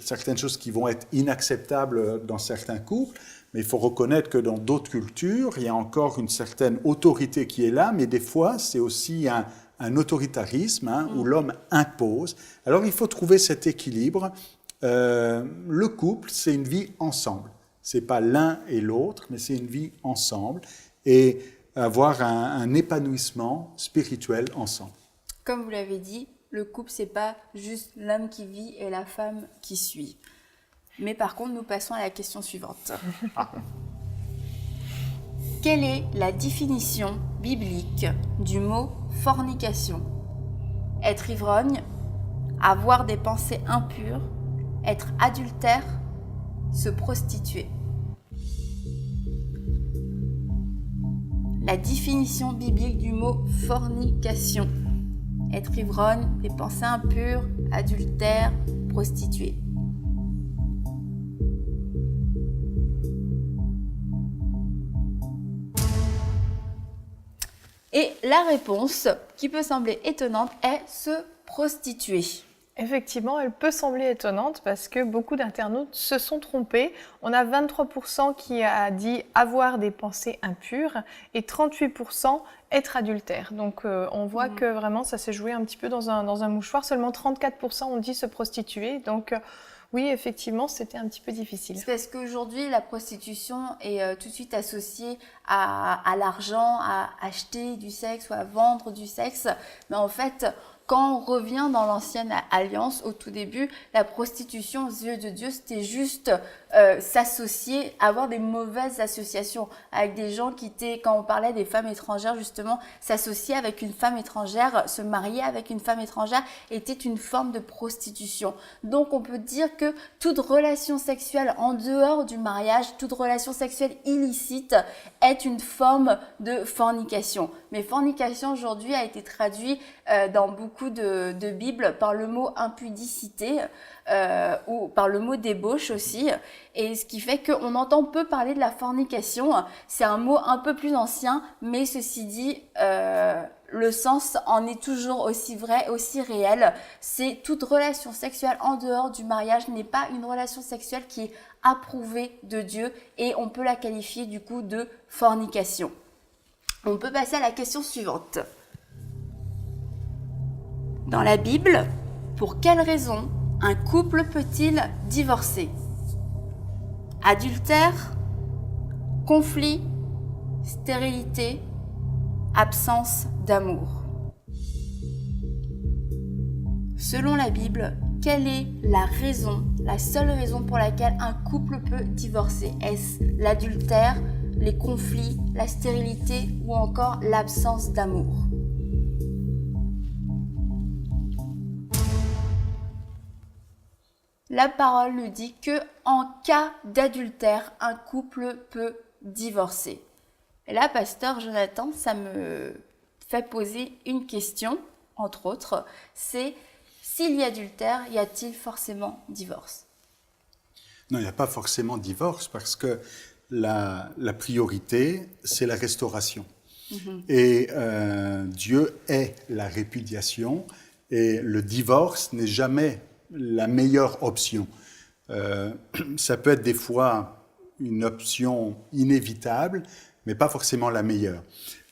certaines choses qui vont être inacceptables dans certains couples, mais il faut reconnaître que dans d'autres cultures, il y a encore une certaine autorité qui est là, mais des fois, c'est aussi un autoritarisme hein, où l'homme impose. Alors, il faut trouver cet équilibre. Le couple, c'est une vie ensemble. Ce n'est pas l'un et l'autre, mais c'est une vie ensemble. Et avoir un épanouissement spirituel ensemble. Comme vous l'avez dit, le couple, c'est pas juste l'homme qui vit et la femme qui suit. Mais par contre, nous passons à la question suivante. Quelle est la définition biblique du mot fornication ? Être ivrogne, avoir des pensées impures, être adultère, se prostituer. La définition biblique du mot fornication. Être ivrogne, des pensées impures, adultère, prostituée. Et la réponse, qui peut sembler étonnante, est se prostituer. Effectivement, elle peut sembler étonnante parce que beaucoup d'internautes se sont trompés. On a 23% qui a dit avoir des pensées impures et 38% être adultère. Donc on voit que vraiment ça s'est joué un petit peu dans un mouchoir. Seulement 34% ont dit se prostituer. Donc oui, effectivement, c'était un petit peu difficile. C'est parce qu'aujourd'hui, la prostitution est tout de suite associée à l'argent, à acheter du sexe ou à vendre du sexe. Mais en fait, quand on revient dans l'ancienne alliance, au tout début, la prostitution aux yeux de Dieu, c'était juste s'associer, avoir des mauvaises associations avec des gens qui étaient, quand on parlait des femmes étrangères, justement, s'associer avec une femme étrangère, se marier avec une femme étrangère était une forme de prostitution. Donc on peut dire que toute relation sexuelle en dehors du mariage, toute relation sexuelle illicite est une forme de fornication. Mais fornication aujourd'hui a été traduit dans beaucoup de Bibles par le mot impudicité. ou par le mot débauche aussi, et ce qui fait qu'on entend peu parler de la fornication. C'est un mot un peu plus ancien, mais ceci dit, le sens en est toujours aussi vrai, aussi réel. C'est toute relation sexuelle en dehors du mariage n'est pas une relation sexuelle qui est approuvée de Dieu, et on peut la qualifier du coup de fornication. On peut passer à la question suivante. Dans la Bible, pour quelle raison un couple peut-il divorcer? Adultère, conflit, stérilité, absence d'amour. Selon la Bible, quelle est la raison, la seule raison pour laquelle un couple peut divorcer? Est-ce l'adultère, les conflits, la stérilité ou encore l'absence d'amour? La parole nous dit que en cas d'adultère, un couple peut divorcer. Et là, pasteur Jonathan, ça me fait poser une question, entre autres, c'est s'il y a adultère, y a-t-il forcément divorce? Non, il n'y a pas forcément divorce parce que la priorité, c'est la restauration. Et Dieu est la répudiation et le divorce n'est jamais la meilleure option. Ça peut être des fois une option inévitable, mais pas forcément la meilleure.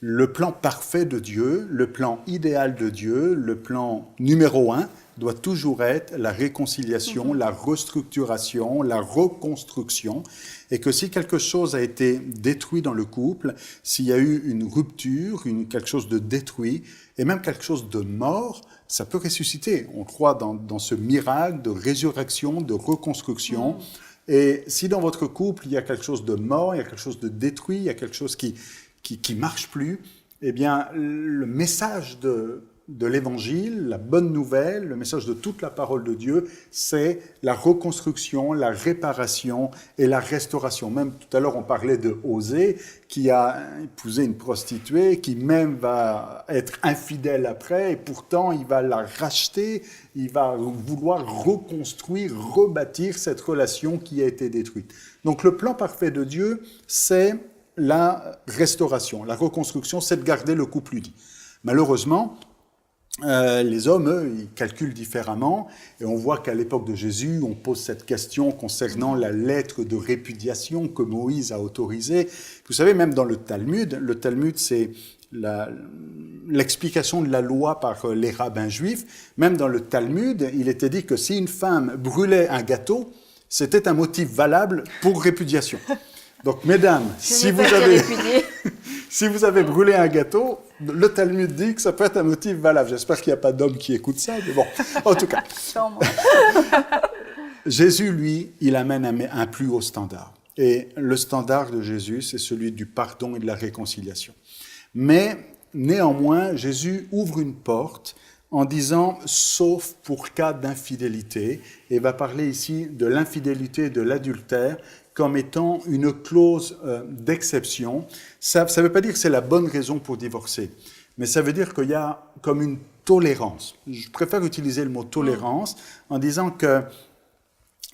Le plan parfait de Dieu, le plan idéal de Dieu, le plan numéro 1 doit toujours être la réconciliation, la restructuration, la reconstruction, et que si quelque chose a été détruit dans le couple, s'il y a eu une rupture, quelque chose de détruit, et même quelque chose de mort, ça peut ressusciter. On croit dans ce miracle de résurrection, de reconstruction. Et si dans votre couple, il y a quelque chose de mort, il y a quelque chose de détruit, il y a quelque chose qui marche plus, eh bien, le message de l'Évangile, la bonne nouvelle, le message de toute la parole de Dieu, c'est la reconstruction, la réparation et la restauration. Même tout à l'heure, on parlait de Osée, qui a épousé une prostituée, qui même va être infidèle après, et pourtant, il va la racheter, il va vouloir reconstruire, rebâtir cette relation qui a été détruite. Donc, le plan parfait de Dieu, c'est la restauration, la reconstruction, c'est de garder le couple uni. Malheureusement, les hommes, eux, ils calculent différemment, et on voit qu'à l'époque de Jésus, on pose cette question concernant la lettre de répudiation que Moïse a autorisée. Vous savez, même dans le Talmud, c'est l'explication de la loi par les rabbins juifs. Même dans le Talmud, il était dit que si une femme brûlait un gâteau, c'était un motif valable pour répudiation. Donc, mesdames, si vous avez brûlé un gâteau, le Talmud dit que ça peut être un motif valable. J'espère qu'il n'y a pas d'hommes qui écoutent ça, mais bon, en tout cas. Jésus, lui, il amène un plus haut standard. Et le standard de Jésus, c'est celui du pardon et de la réconciliation. Mais, néanmoins, Jésus ouvre une porte en disant « sauf pour cas d'infidélité » et va parler ici de l'infidélité et de l'adultère comme étant une clause d'exception. Ça ne veut pas dire que c'est la bonne raison pour divorcer, mais ça veut dire qu'il y a comme une tolérance. Je préfère utiliser le mot tolérance en disant que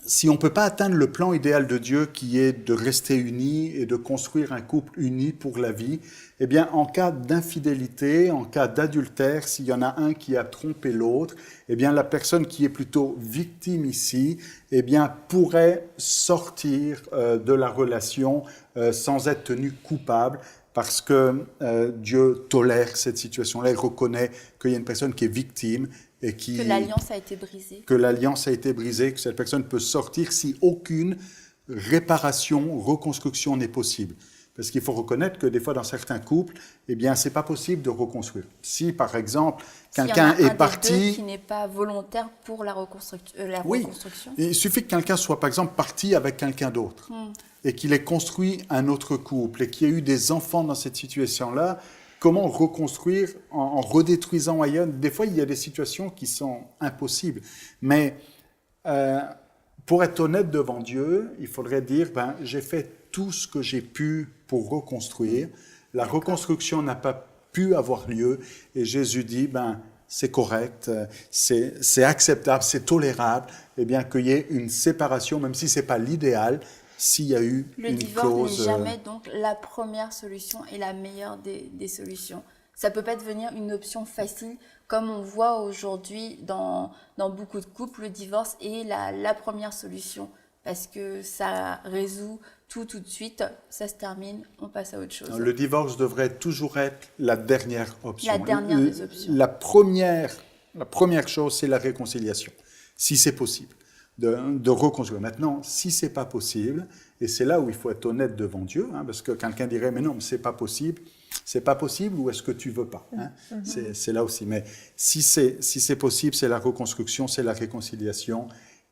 si on ne peut pas atteindre le plan idéal de Dieu qui est de rester unis et de construire un couple uni pour la vie, eh bien, en cas d'infidélité, en cas d'adultère, s'il y en a un qui a trompé l'autre, eh bien, la personne qui est plutôt victime ici, eh bien, pourrait sortir de la relation sans être tenue coupable parce que Dieu tolère cette situation-là. Il reconnaît qu'il y a une personne qui est victime et que l'alliance a été brisée. Que l'alliance a été brisée, que cette personne peut sortir si aucune réparation, reconstruction n'est possible. Parce qu'il faut reconnaître que des fois, dans certains couples, eh bien, c'est pas possible de reconstruire. Si, par exemple, quelqu'un est parti... Des deux qui n'est pas volontaire pour la reconstruction. Il suffit que quelqu'un soit, par exemple, parti avec quelqu'un d'autre et qu'il ait construit un autre couple et qu'il y ait eu des enfants dans cette situation-là. Comment reconstruire en redétruisant ailleurs? Des fois, il y a des situations qui sont impossibles. Mais pour être honnête devant Dieu, il faudrait dire, j'ai fait tout ce que j'ai pu pour reconstruire. La reconstruction n'a pas pu avoir lieu. Et Jésus dit, c'est correct, c'est acceptable, c'est tolérable, eh bien qu'il y ait une séparation, même si ce n'est pas l'idéal, s'il y a eu Le une divorce clause... n'est jamais donc la première solution et la meilleure des solutions. Ça peut pas devenir une option facile, comme on voit aujourd'hui dans beaucoup de couples, le divorce est la première solution, parce que ça résout tout de suite, ça se termine, on passe à autre chose. Le divorce devrait toujours être la dernière option. La dernière des options. La première chose, c'est la réconciliation, si c'est possible, de reconstruire. Maintenant, si c'est pas possible, et c'est là où il faut être honnête devant Dieu, hein, parce que quelqu'un dirait, mais non, mais c'est pas possible ou est-ce que tu veux pas, hein? C'est là aussi. Mais si c'est possible, c'est la reconstruction, c'est la réconciliation.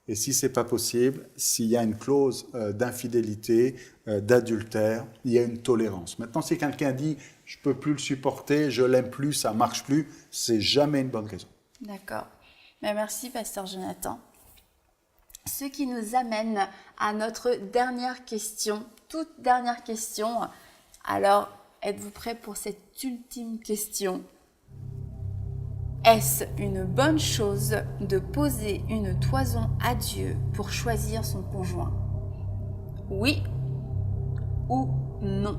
Et si c'est pas possible, s'il y a une clause d'infidélité, d'adultère, il y a une tolérance. Maintenant, si quelqu'un dit « je peux plus le supporter, je l'aime plus, ça marche plus », c'est jamais une bonne raison. D'accord. Mais merci, Pasteur Jonathan. Ce qui nous amène à notre dernière question, toute dernière question. Alors, êtes-vous prêts pour cette ultime question ? Est-ce une bonne chose de poser une toison à Dieu pour choisir son conjoint? Oui ou non?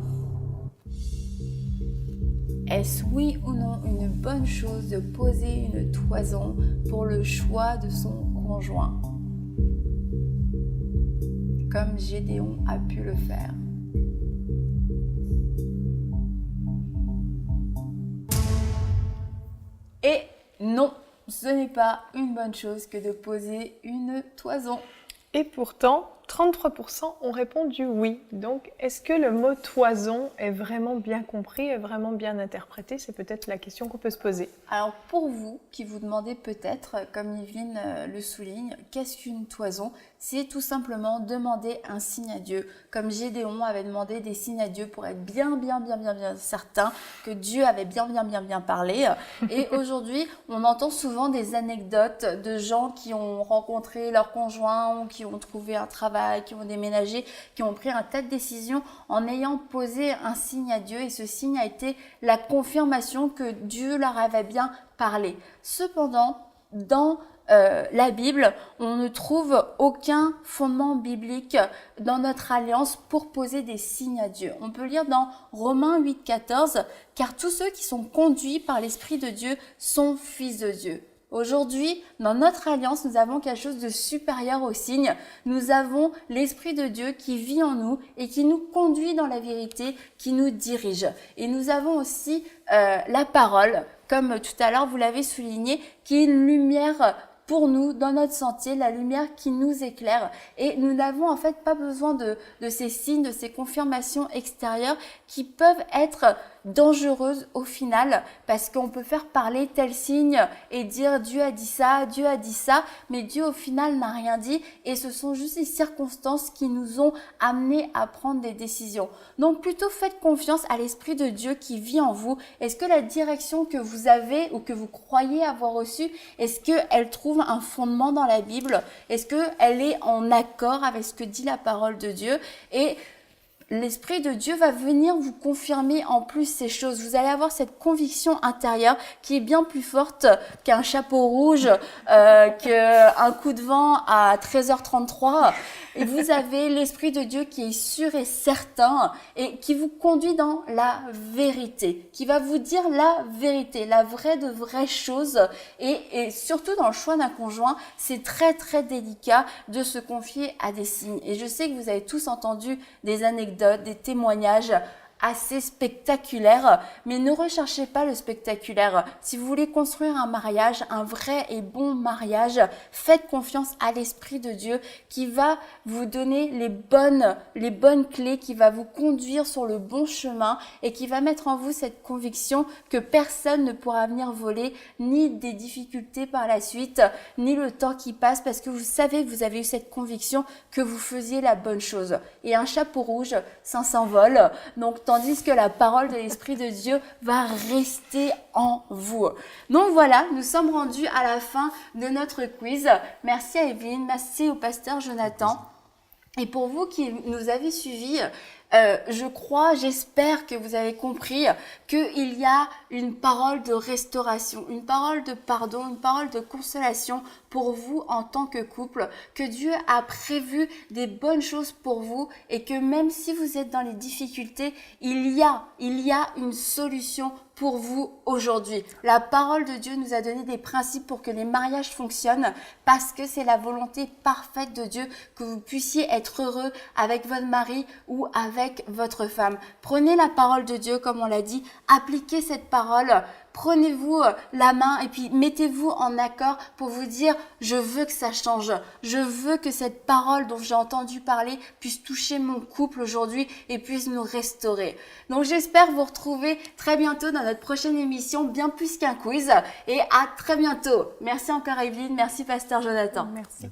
Est-ce oui ou non une bonne chose de poser une toison pour le choix de son conjoint? Comme Gédéon a pu le faire. Et non, ce n'est pas une bonne chose que de poser une toison. Et pourtant, 33% ont répondu oui. Donc, est-ce que le mot toison est vraiment bien compris, est vraiment bien interprété? C'est peut-être la question qu'on peut se poser. Alors, pour vous, qui vous demandez peut-être, comme Yveline le souligne, qu'est-ce qu'une toison? C'est tout simplement demander un signe à Dieu. Comme Gédéon avait demandé des signes à Dieu pour être bien certain que Dieu avait bien parlé. Et aujourd'hui, on entend souvent des anecdotes de gens qui ont rencontré leur conjoint ou qui ont trouvé un travail, qui ont déménagé, qui ont pris un tas de décisions en ayant posé un signe à Dieu. Et ce signe a été la confirmation que Dieu leur avait bien parlé. Cependant, dans la Bible, on ne trouve aucun fondement biblique dans notre alliance pour poser des signes à Dieu. On peut lire dans Romains 8,14 « Car tous ceux qui sont conduits par l'Esprit de Dieu sont fils de Dieu ». Aujourd'hui, dans notre alliance, nous avons quelque chose de supérieur aux signes. Nous avons l'Esprit de Dieu qui vit en nous et qui nous conduit dans la vérité, qui nous dirige. Et nous avons aussi la parole, comme tout à l'heure vous l'avez souligné, qui est une lumière pour nous dans notre sentier, la lumière qui nous éclaire. Et nous n'avons en fait pas besoin de ces signes, de ces confirmations extérieures qui peuvent être dangereuses au final, parce qu'on peut faire parler tel signe et dire Dieu a dit ça, mais Dieu au final n'a rien dit, et ce sont juste les circonstances qui nous ont amenés à prendre des décisions. Donc plutôt faites confiance à l'Esprit de Dieu qui vit en vous. Est-ce que la direction que vous avez ou que vous croyez avoir reçue, est-ce qu'elle trouve un fondement dans la Bible? Est-ce qu'elle est en accord avec ce que dit la parole de Dieu? Et l'Esprit de Dieu va venir vous confirmer en plus ces choses. Vous allez avoir cette conviction intérieure qui est bien plus forte qu'un chapeau rouge, qu'un coup de vent à 13h33. Et vous avez l'Esprit de Dieu qui est sûr et certain et qui vous conduit dans la vérité, qui va vous dire la vérité, la vraie de vraies choses. Et surtout dans le choix d'un conjoint, c'est très délicat de se confier à des signes. Et je sais que vous avez tous entendu des anecdotes, des témoignages assez spectaculaire, mais ne recherchez pas le spectaculaire. Si vous voulez construire un mariage, un vrai et bon mariage, faites confiance à l'Esprit de Dieu qui va vous donner les bonnes clés, qui va vous conduire sur le bon chemin et qui va mettre en vous cette conviction que personne ne pourra venir voler ni des difficultés par la suite, ni le temps qui passe, parce que vous savez que vous avez eu cette conviction que vous faisiez la bonne chose. Et un chapeau rouge, ça s'envole. Donc, tandis que la parole de l'Esprit de Dieu va rester en vous. Donc voilà, nous sommes rendus à la fin de notre quiz. Merci à Yveline, merci au pasteur Jonathan. Et pour vous qui nous avez suivis, J'espère que vous avez compris qu'il y a une parole de restauration, une parole de pardon, une parole de consolation pour vous en tant que couple, que Dieu a prévu des bonnes choses pour vous et que même si vous êtes dans les difficultés, il y a une solution pour vous aujourd'hui. La parole de Dieu nous a donné des principes pour que les mariages fonctionnent parce que c'est la volonté parfaite de Dieu que vous puissiez être heureux avec votre mari ou avec votre femme. Prenez la parole de Dieu comme on l'a dit, appliquez cette parole. Prenez-vous la main et puis mettez-vous en accord pour vous dire « Je veux que ça change. Je veux que cette parole dont j'ai entendu parler puisse toucher mon couple aujourd'hui et puisse nous restaurer. » Donc j'espère vous retrouver très bientôt dans notre prochaine émission Bien plus qu'un quiz et à très bientôt. Merci encore Evelyne, merci Pasteur Jonathan. Merci.